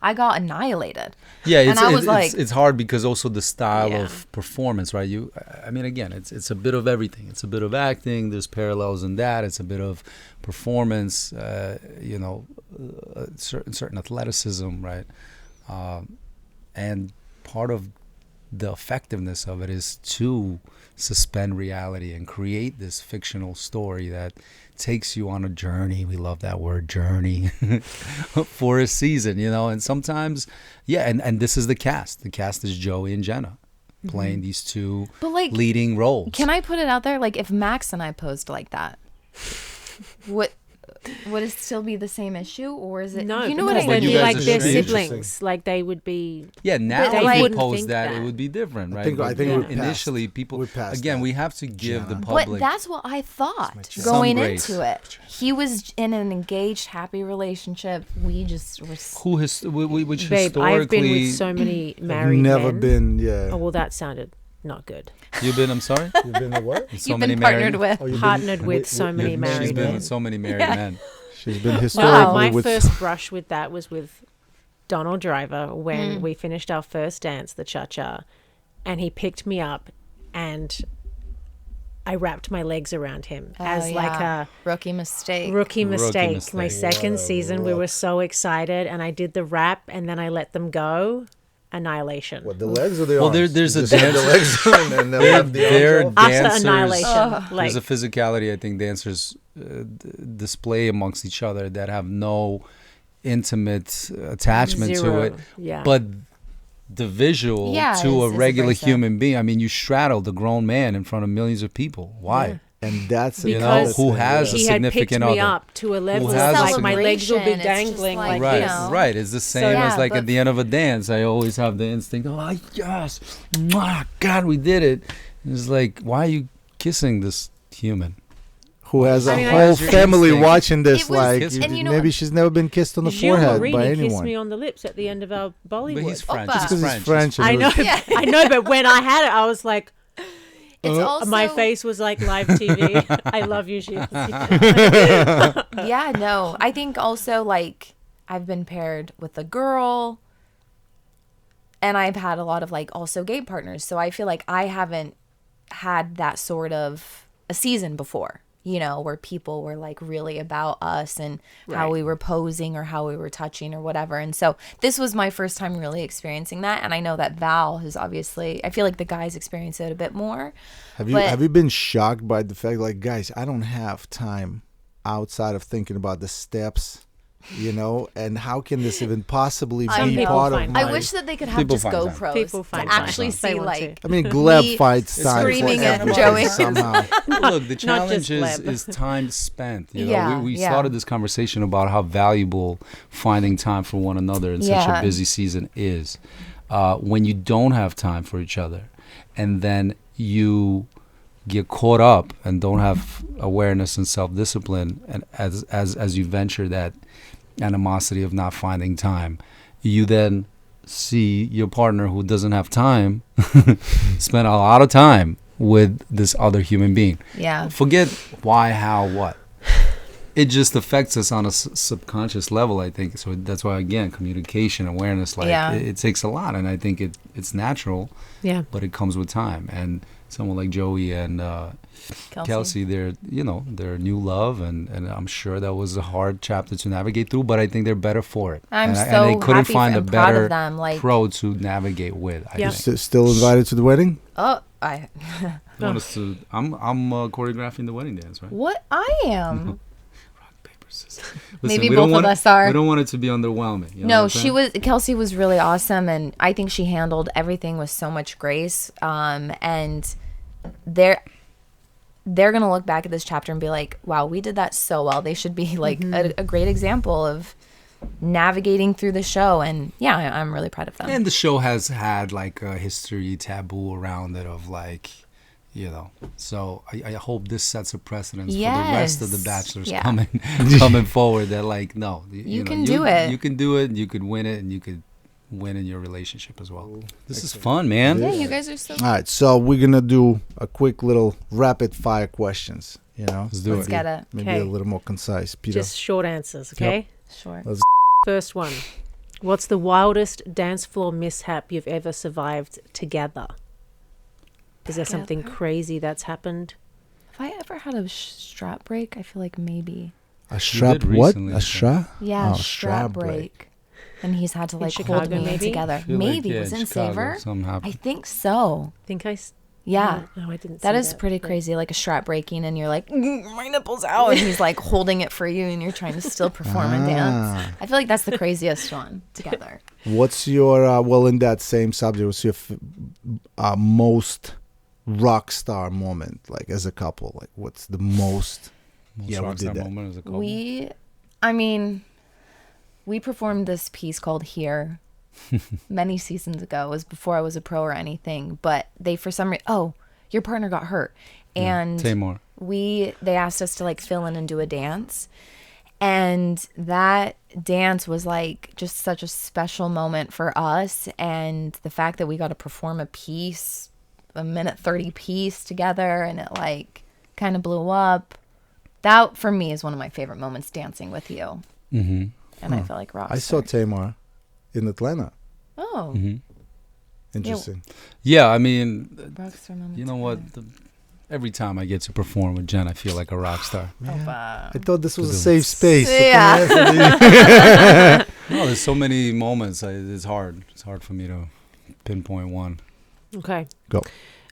I got annihilated. Yeah, And I was like- it's hard because also the style Yeah. of performance, right? I mean, again, it's a bit of everything. It's a bit of acting. There's parallels in that. It's a bit of performance. You know, certain athleticism, right? And part of the effectiveness of it is to suspend reality and create this fictional story that takes you on a journey. We love that word, journey, for a season, you know. And sometimes, yeah, and this is the cast. The cast is Joey and Jenna playing these two But like, leading roles. can I put it out there? Like, if Max and I posed like that, would it still be the same issue, or is it? No, you know what I because When they'd you mean? be guys like are their strangers. siblings. Like they would be. Yeah, now But, if like- you wouldn't post think that, that. it would be different, right? think- I But think we're past- initially people, we're past again, that. we have to give the Jenna. But public. that's what I thought Some going grace. into it. He was in an engaged, happy relationship. We just were. Which Babe, historically I've been with so many I've married never men. been, yeah. Oh well, that sounded not good. you've been. I'm sorry. You've been a what? So You've many been partnered married. with. Oh, you've been- Partnered with so many She's married been men. with so many married Yeah. men. She's been No, historically my with... first brush with that was with Donald Driver when we finished our first dance, the cha-cha, and he picked me up and I wrapped my legs around him as like a rookie mistake. rookie mistake. mistake. My second What a season, we rook. were so excited and I did the wrap and then I let them go. Annihilation. What, the legs or the Well, arms? there's You a just had the dance- legs on and then They're- left the they're arms off? After dancers- annihilation. Like, There's a physicality I think dancers display amongst each other that have no intimate attachment to zero. it, Yeah. but the visual Yeah, to a is regular abrasive. human being. I mean, you straddled a grown man in front of millions of people. Why? Yeah. And that's You know, Because who has a he had picked significant me other. up to a level has a like my legs will be celebration. It's just dangling like, like you Right, this. know. right. It's the same yeah, as like but- at the end of a dance. I always have the instinct, oh yes, mwah, God, we did it. It's like, why are you kissing this human? who has a I mean, whole Where's your family instinct? watching this, It was- like, and you know maybe what- she's never been kissed on the Gilles forehead Marini by kissed anyone. me on the lips at the end of our Bollywood. But he's French. Oppa. He's Just because he's French. French. and I it know, was- Yeah. I know, but when I had it, I was like, It's also my face was like live TV. I love you, Gilles. Yeah, no. I think also like I've been paired with a girl, and I've had a lot of like also gay partners. So I feel like I haven't had that sort of a season before. You know, where people were like really about us and how Right. we were posing or how we were touching or whatever. And so this was my first time really experiencing that. And I know that Val has obviously, I feel like the guys experience it a bit more. Have you But- have you been shocked by the fact, like, guys, I don't have time outside of thinking about the steps, you know, and how can this even possibly I be know. part of find my... I wish that they could have People just find time. GoPros People to find actually time. They see want like I mean, Gleb me fights time screaming for at everybody Joey. somehow. Look, the Not challenge just is, Gleb. is time spent. You know, Yeah, we yeah. started this conversation about how valuable finding time for one another in such Yeah. a busy season is. When you don't have time for each other, and then you get caught up and don't have awareness and self-discipline, and as you venture that animosity of not finding time, you then see your partner who doesn't have time spend a lot of time with this other human being. yeah. Forget why, how, what. it just affects us on a subconscious level, I think. So that's why, again, communication, awareness, like it takes a lot, and I think it's natural. Yeah. But it comes with time, and someone like Joey and Kelsey, they're new love, and I'm sure that was a hard chapter to navigate through, but I think they're better for it. I'm and so they couldn't happy find a and proud better of them. Like, pro to navigate with. I think. Still invited to the wedding? oh, You want us to? I'm choreographing the wedding dance, right? what I am. Rock, paper, scissors. Maybe we don't both want of us are. We don't want it to be underwhelming. You know No, what I'm saying? Kelsey was really awesome, and I think she handled everything with so much grace. And they're gonna look back at this chapter and be like, wow, we did that so well. They should be like a great example of navigating through the show. And yeah, I'm really proud of them. And the show has had like a history taboo around it of like, you know. So I hope this sets a precedence for the rest of the bachelors coming forward. That like, no, you can do it. You can do it. You could win it, and you could win in your relationship as well. This is fun, man. Yeah, you guys are so. All right, so we're gonna do a quick little rapid fire questions. You know, Let's do Let's it. get it. maybe Okay. a little more concise. Peter, Just short answers, okay? Sure. First one. What's the wildest dance floor mishap you've ever survived together? Is there something crazy that's happened? Have I ever had a strap break? I feel like maybe. a strap? did What? recently, A strap? Yeah, Oh, strap break. And he's had to like Chicago, hold me in maybe? together. Feel like, Maybe yeah, it was in Chicago, Savor. something I happened. think so. Yeah. No, I didn't. That see is pretty but- crazy, like a strap breaking, and you're like, my nipples out, and he's like holding it for you, and you're trying to still perform and dance. I feel like that's the craziest one together. What's your well in that same subject? What's your most rock star moment, like as a couple? Like, what's the most? Most Yeah, we rockstar did that. moment as a couple. We performed this piece called Here many seasons ago. It was before I was a pro or anything, but they, for some reason, your partner got hurt. And Tamar. they asked us to like fill in and do a dance. And that dance was like just such a special moment for us. And the fact that we got to perform a piece, a minute 30 piece together, and it like kind of blew up. That for me is one of my favorite moments, dancing with you. Mm-hmm. And I feel like rock. I saw Tamar in Atlanta. Oh, Mm-hmm. Interesting. Yeah, I mean, rockstar moments. you know what? Every time I get to perform with Jen, I feel like a rock star. I thought this was a safe space. Yeah. No, there's so many moments. It's hard. It's hard for me to pinpoint one. Okay. Go.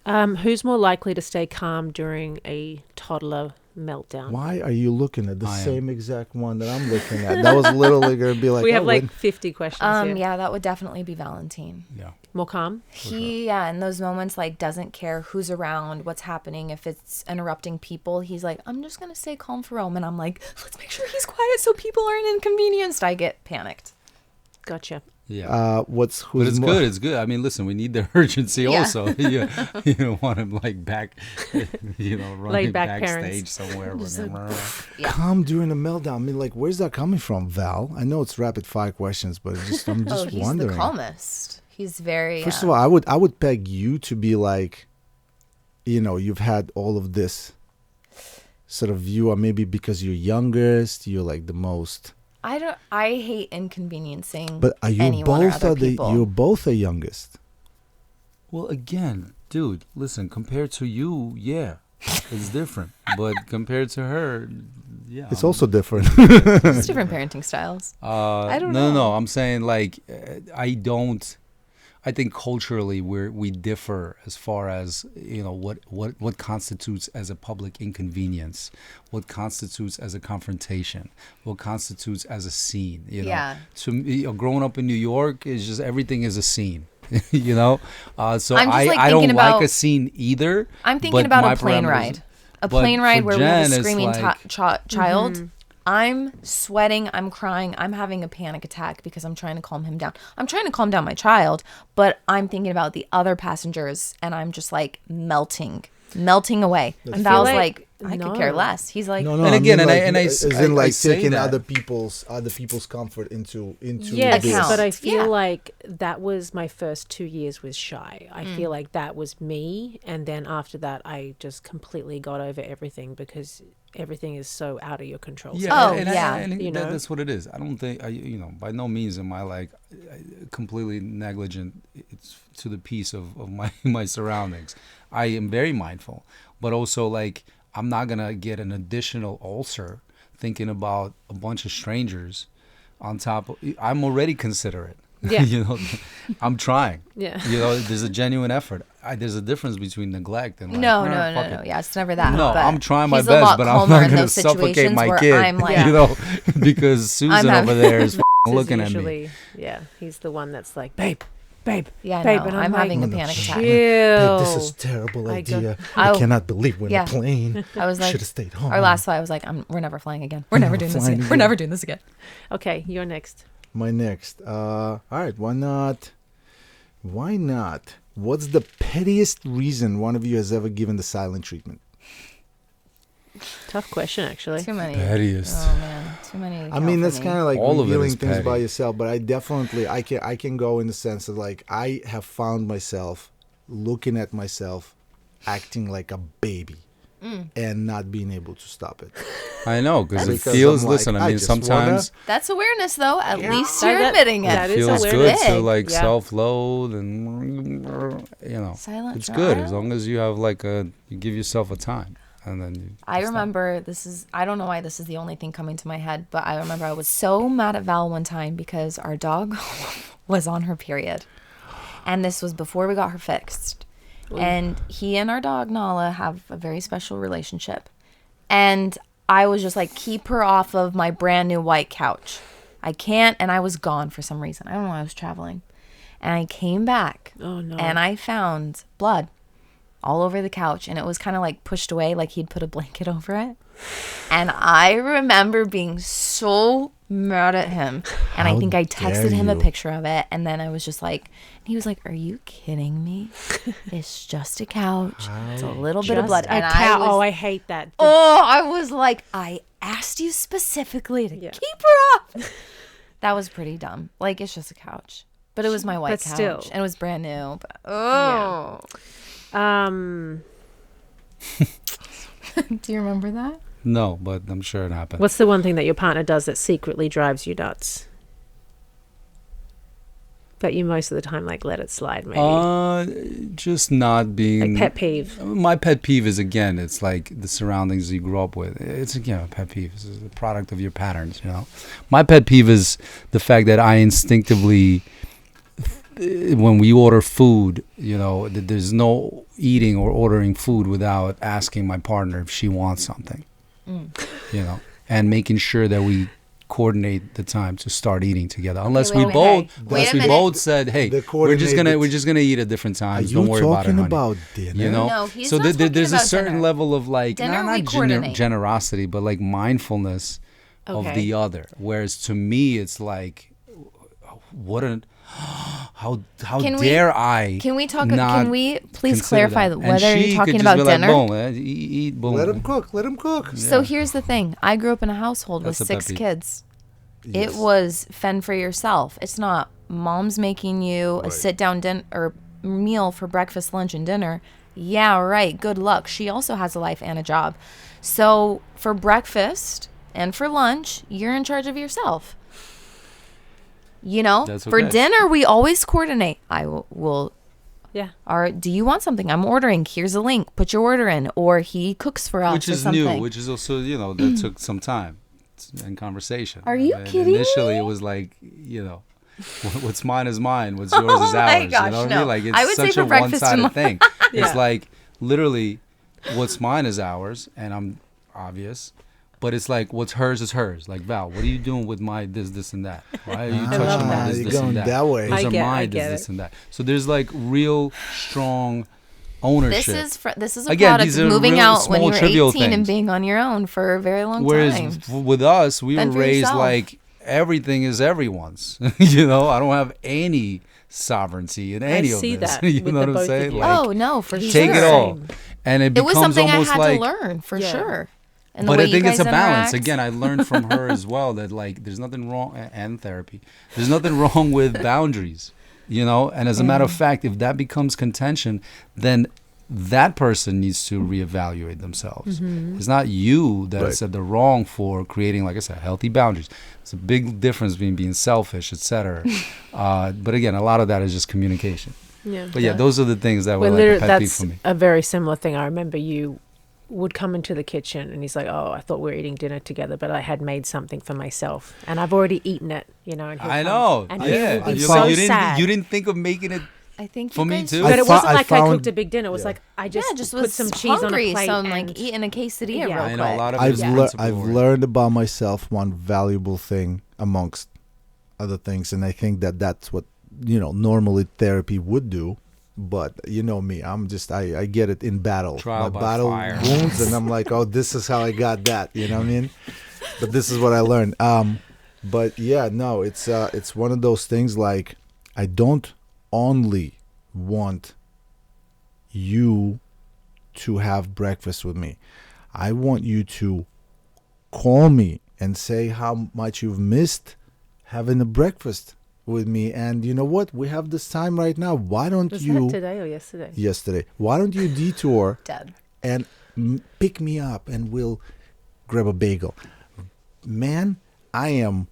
Who's more likely to stay calm during a toddler meltdown? Why are you looking at the I am. same exact one that I'm looking at? That was literally going to be like, We have oh, like wait. 50 questions here. Yeah, that would definitely be Valentine. Yeah. More calm? He, in those moments, like, doesn't care who's around, what's happening. If it's interrupting people, he's like, I'm just going to stay calm for Rome. And I'm like, let's make sure he's quiet so people aren't inconvenienced. I get panicked. Gotcha. Yeah. But But who's it's more? good. It's good. I mean, listen, we need the urgency Yeah. also. you don't want him like back, running Laid-back backstage parents. somewhere. Yeah. Calm during a meltdown. I mean, like, where's that coming from, Val? I know it's rapid fire questions, but I'm just He's wondering. the calmest. He's very. First of all, I would peg you to be like, you've had all of this sort of view, or maybe because you're youngest, you're like the most. I hate inconveniencing. But are you anyone or both other people. you're both the youngest? Well, again, dude, listen, compared to you, yeah, it's different. But compared to her, yeah. It's also different. It's different parenting styles. I don't know. No. I'm saying like, I think culturally we differ as far as what constitutes as a public inconvenience, what constitutes as a confrontation, what constitutes as a scene. Yeah. To me, growing up in New York is just everything is a scene. So I'm just, I don't thinking like about- a scene either. I'm thinking but about my a plane parameters- ride. A but plane ride for where we have Jen, a it's screaming like- child. I'm sweating. I'm crying. I'm having a panic attack because I'm trying to calm him down. I'm trying to calm down my child, but I'm thinking about the other passengers, and I'm just like melting away. And Val's like, I could care less. He's like, No, And again, I and I as I- in I like say taking that. other people's comfort into Yes, this. account. but I feel Yeah. like that was my first 2 years with Shy. I Mm. feel like that was me. And then after that, I just completely got over everything because everything is so out of your control. Yeah, Oh, and yeah. You know? that's what it is. I don't think, by no means am I like completely negligent. It's to the piece of my surroundings. I am very mindful, but also like I'm not gonna get an additional ulcer thinking about a bunch of strangers on top of. I'm already considerate. Yeah. I'm trying. Yeah. There's a genuine effort. There's a difference between neglect and like, No. fuck it. Yeah, it's never that. No, but I'm trying my he's a best, lot but I'm calmer not in going to those suffocate situations my where kid, I'm like, because Susan having- over there is Is looking at me. usually, yeah, he's the one that's like, babe. Yeah, babe, no, and I'm like, having a No, panic shit. attack. Chill. Babe, this is a terrible I go- idea. Oh. I cannot believe we're Yeah. on a plane. I was like, Should have stayed home. our last flight, I was like, we're never flying again. We're never doing this flying again. We're again. never doing this again. Okay, you're next. My next. All right, why not? Why not? What's the pettiest reason one of you has ever given the silent treatment? Tough question, actually. Too many. Pettiest. Oh man, too many. I mean, that's kind of like All of it revealing is things by petty. yourself, but I can go in the sense of like I have found myself looking at myself acting like a baby and not being able to stop it. I know, because it Because feels, I'm like, listen, I I mean, just sometimes That's awareness, though. At least That- you're admitting it. that it is feels awareness. good to Big. like Yeah. self-loathe and, Silent it's good as trial? long as you have you give yourself a time. And then you I stop. remember I don't know why this is the only thing coming to my head, but I remember I was so mad at Val one time because our dog was on her period. And this was before we got her fixed. And he and our dog, Nala, have a very special relationship. And I was just like, keep her off of my brand new white couch. I can't. And I was gone for some reason. I don't know. I was traveling. And I came back. Oh, no. And I found blood all over the couch, and it was kind of like pushed away, like he'd put a blanket over it. And I remember being so mad at him, and I How think I dare texted him a you. picture of it, and then I was just like, and he was like, "Are you kidding me? It's just a couch. It's a little bit of blood." A And cow. I was, I hate that. I was like, I asked you specifically to Yeah. keep her off. That was pretty dumb. Like, it's just a couch, but it was my white But couch, still. and it was brand new. But, do you remember that? No, but I'm sure it happened. What's the one thing that your partner does that secretly drives you nuts? That you most of the time like let it slide, maybe. Just not being Like pet peeve. My pet peeve is, again, it's like the surroundings you grew up with. It's, again, a pet peeve. It's a product of your patterns, My pet peeve is the fact that I instinctively, when we order food, that there's no eating or ordering food without asking my partner if she wants something, and making sure that we coordinate the time to start eating together. Unless wait we a minute. both, Wait a unless we minute. both said, "Hey, The we're just coordinated- gonna eat at different Are times. you Don't worry about it, talking honey." about dinner? No, he's So not talking there's a about certain dinner. level of like Dinner, we not coordinate. generosity, but like mindfulness of Okay. the other. Whereas to me, it's like, how Can we- dare I? Can we talk? not Can we please consider clarify that? And whether she you're could talking just about be like, dinner? boom, eat, boom. Let him cook. Let him cook. So here's the thing. I grew up in a household That's with a pet 6 peeve. kids. Yes. It was fend for yourself. It's not mom's making you a sit down or meal for breakfast, lunch, and dinner. Yeah, right. Good luck. She also has a life and a job. So for breakfast and for lunch, you're in charge of yourself. That's For okay. dinner, we always coordinate. I will Yeah. Or do you want something? I'm ordering. Here's a link. Put your order in. Or he cooks for us Which or is something. new, which is also, that took some time and conversation. Are you And kidding Initially, me? it was like, what's mine is mine. What's yours is Oh ours. my gosh, you know what I no. mean? Like, it's I would say such for a breakfast and one-sided thing. Yeah. It's like, literally, what's mine is ours, and I'm obvious. But it's like, what's hers is hers. Like, Val, what are you doing with my this, and that? Why are you touching my this, you're this, going and that? that way. Those I are get- my I get this, it. and that. So there's like real strong ownership. This is a Again, product these of are moving real out when small, you were 18 trivial and things. being on your own for a very long Whereas time. with us, we Fend were for raised yourself. like everything is everyone's. I don't have any sovereignty in any of see this. that You with know the what I'm both of saying? you. Like, Oh no, for sure. take it all, Same. and it It becomes was something I almost had like. to learn for Yeah. sure. And the But way I think you it's a guys balance. interact. Again, I learned from her as well that like there's nothing wrong, and therapy. There's nothing wrong with boundaries, And as a matter of fact, if that becomes contention, then that person needs to reevaluate themselves. It's not you that is at the wrong for creating, like I said, healthy boundaries. It's a big difference between being selfish, etc. But again, a lot of that is just communication. Yeah. But yeah, those are the things that were Well, like a pet peeve that's for me. a very similar thing. I remember you would come into the kitchen and he's like, "Oh, I thought we were eating dinner together, but I had made something for myself and I've already eaten it." You know, and he'll I come, know. and Yeah. he will be You're so like, sad. you didn't think of making it. I think For you me guys too. just- But it wasn't like I found- cooked a big dinner. It was like I just, just put was some cheese hungry, on a plate so I'm and like eating a quesadilla Yeah. real I know a quick. lot of it is I've principle. learned about myself one valuable thing amongst other things, and I think that that's what normally therapy would do. But you know me, I get it in battle. Trial by battle fire. wounds, and I'm like, oh, this is how I got that. You know what I mean? But this is what I learned. But yeah, no, it's one of those things. Like, I don't only want you to have breakfast with me. I want you to call me and say how much you've missed having a breakfast with me. And you know what? We have this time right now. Why don't was you... that today or yesterday? Yesterday. Why don't you detour Deb. and pick me up and we'll grab a bagel? Man, I'm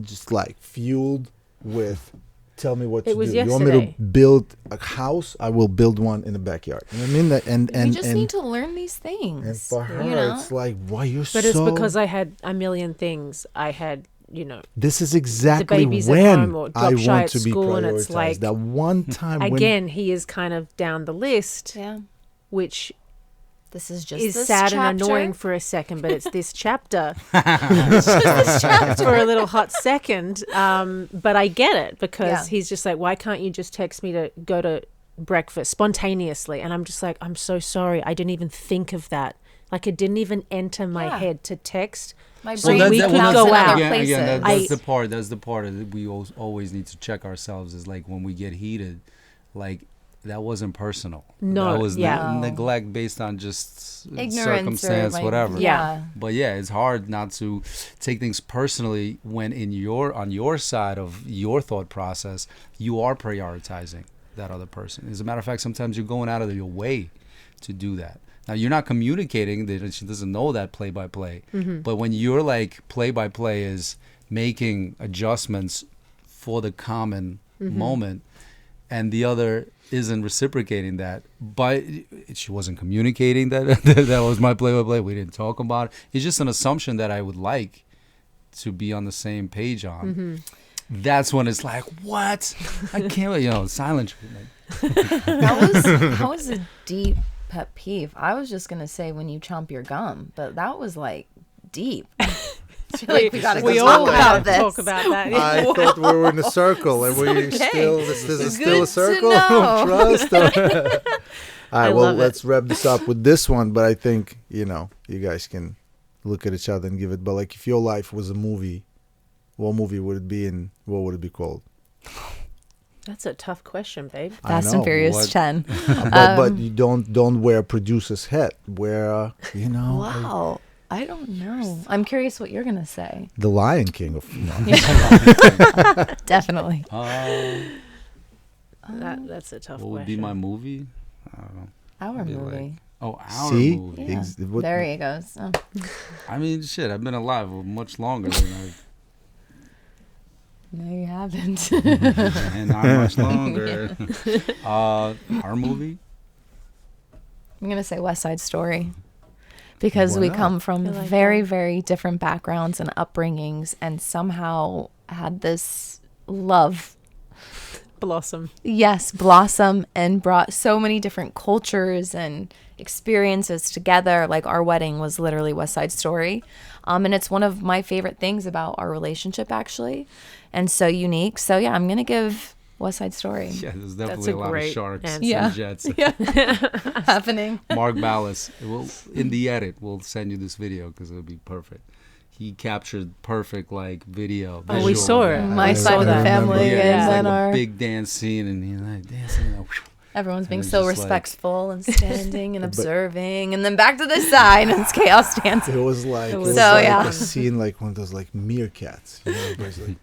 just like fueled with... Tell me what It to was do. You want me yesterday. to build a house? I will build one in the backyard. You know what I mean? And You just need to learn these things. and for her, you know? it's like, why you're But so... it's because I had a million things. I had, This is exactly baby's at when home or I drop shy want at to be school and it's prioritized. like- That one time again, he is kind of down the list, Yeah. which This is just is this sad chapter. and annoying for a second, but it's this chapter This chapter. for a little hot second. But I get it because Yeah. he's just like, why can't you just text me to go to breakfast spontaneously? And I'm just like, I'm so sorry. I didn't even think of that. Like, it didn't even enter my Yeah. head to text. My So brain we was could out go in out. other Again, places. that's the part. That's the part that we always need to check ourselves. Is like when we get heated, like that wasn't personal. No, that was yeah. neglect based on just Ignorance circumstance, or like, whatever. Yeah. But yeah, it's hard not to take things personally when on your side of your thought process, you are prioritizing that other person. As a matter of fact, sometimes you're going out of your way to do that. Now, you're not communicating that she doesn't know that play-by-play. But when you're like play-by-play is making adjustments for the common moment and the other isn't reciprocating that, but she wasn't communicating that that was my play-by-play. We didn't talk about it. It's just an assumption that I would like to be on the same page on. That's when it's like, what? I can't, silent treatment. That was a deep pet peeve. I was just gonna say when you chomp your gum, but that was like deep. I feel like we gotta We go all talk about gotta this. talk about that. I thought we were in a circle, and we okay. this is still Good a to circle know. of trust. All right, well, love it. let's wrap this up with this one. But I think you guys can look at each other and give it. But like, if your life was a movie, what movie would it be, and what would it be called? That's a tough question, babe. I Fast know, and Furious what- 10. but you don't wear a producer's hat. Wear Wow. I don't know. I'm curious what you're gonna say. the Lion King of. Definitely. That's a tough What would question. be my movie? I don't know. Our Be movie. like- Oh, our See? movie. Yeah. What- There he goes. Oh. I mean, shit, I've been alive much longer than No, you haven't. and not much longer. Our movie? I'm gonna say West Side Story. Because Why we not? come from I like very, that. very different backgrounds and upbringings and somehow had this love Blossom. blossom and brought so many different cultures and experiences together. Like our wedding was literally West Side Story. And it's one of my favorite things about our relationship actually. And so unique. So yeah, I'm going to give West Side Story. Yeah, there's That's definitely a a lot of great sharks answer. Yeah. and jets. Happening. Mark Ballas, in the edit, we'll send you this video because it'll be perfect. He captured perfect video. Oh, we visual saw of it. that. My I side of the remember. family Yeah, and it's then like our a big dance scene, and he's like dancing. everyone's being it's so just like- respectful and standing and observing and then back to the side and it's chaos dancing. It was like was- So, like yeah. a scene like one of those like meerkats. Everybody's like,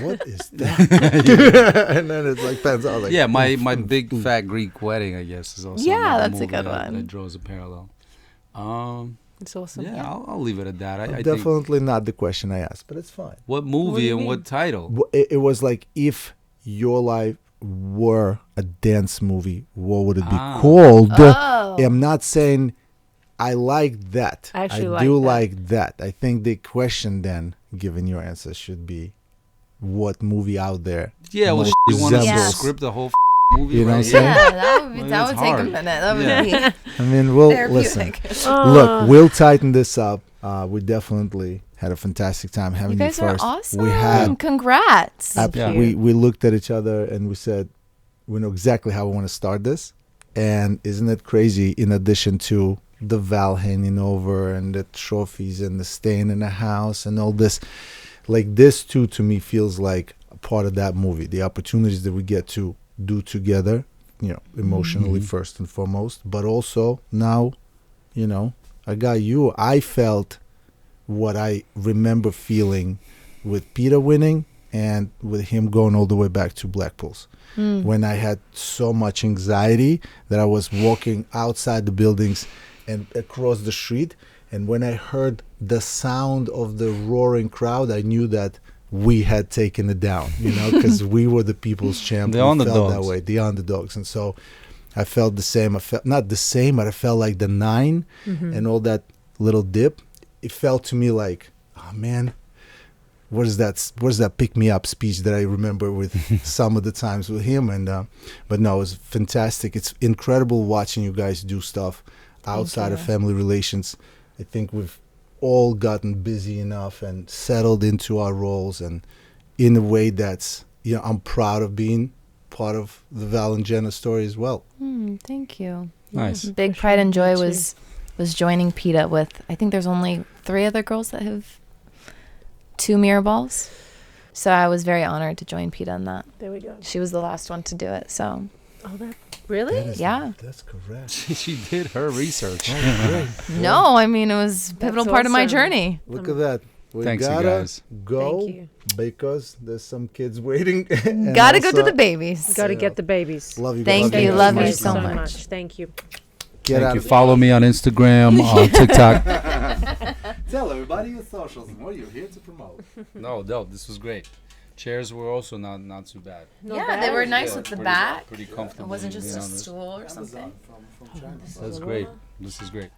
what is that? And then it's like pans out. Like, Yeah, my big fat Greek wedding, I guess, is also Yeah, another that's a movie good that one. draws a parallel. It's awesome. Yeah, I'll leave it at that. I think definitely not the question I asked, but it's fine. what What movie do you and mean? what title? It was like if your life were a dance movie, what would it be called? Oh. I'm not saying I like that. I actually do like that. like that. I think the question then, given your answer, should be what movie out there? Yeah, well, most you want to resembles- script the whole movie, You know right? what I'm saying? Yeah, that would, Well, that it's would take a hard. minute. That would Yeah. be I mean, we'll listen. therapeutic. Look, we'll tighten this up. We definitely had a fantastic time You having you, guys are first. awesome. We had Congrats. Yeah. we looked at each other and we said we know exactly how we want to start this. And isn't it crazy? In addition to the VAL hanging over and the trophies and the staying in the house and all this, like this too to me feels like a part of that movie. The opportunities that we get to do together, you know, emotionally first and foremost, but also now, you know, I got you. I felt what I remember feeling with Peter winning and with him going all the way back to Blackpool's. When I had so much anxiety that I was walking outside the buildings and across the street, and when I heard the sound of the roaring crowd, I knew that we had taken it down, you know, because we were the people's champ. The We felt underdogs. that way, the underdogs. And so I felt the same. I felt not the same, but I felt like the 9 and all that little dip. It felt to me like, oh man, where's that pick me up speech that I remember with some of the times with him. And but no, it was fantastic. It's incredible watching you guys do stuff outside of family relations. I think we've all gotten busy enough and settled into our roles, and in a way that's, you know, I'm proud of being part of the Val and Jenna story as well. Thank you. Nice. Big pride and joy was joining PETA with, I think there's only 3 other girls that have 2 mirror balls. So I was very honored to join PETA in that. There we go. She was the last one to do it. So Oh, that really? yeah. That's correct. She did her research. No, I mean, it was a pivotal part of my awesome. journey. Look at that. We Thanks, you gotta guys. go Thank you. because there's some kids waiting. and Gotta go to also- the babies. Got to get the babies. Love you. Thank guys. you. Thank Love you guys so so much. Thank you. Get Thank out you. of Follow me on Instagram, on TikTok. Tell everybody your socials and what you're here to promote. No, this was great. Chairs were also not too bad. Yeah, they were nice Yeah, with the pretty- back. Pretty comfortable. It wasn't just being a honest. stool or something. That's great. This is great.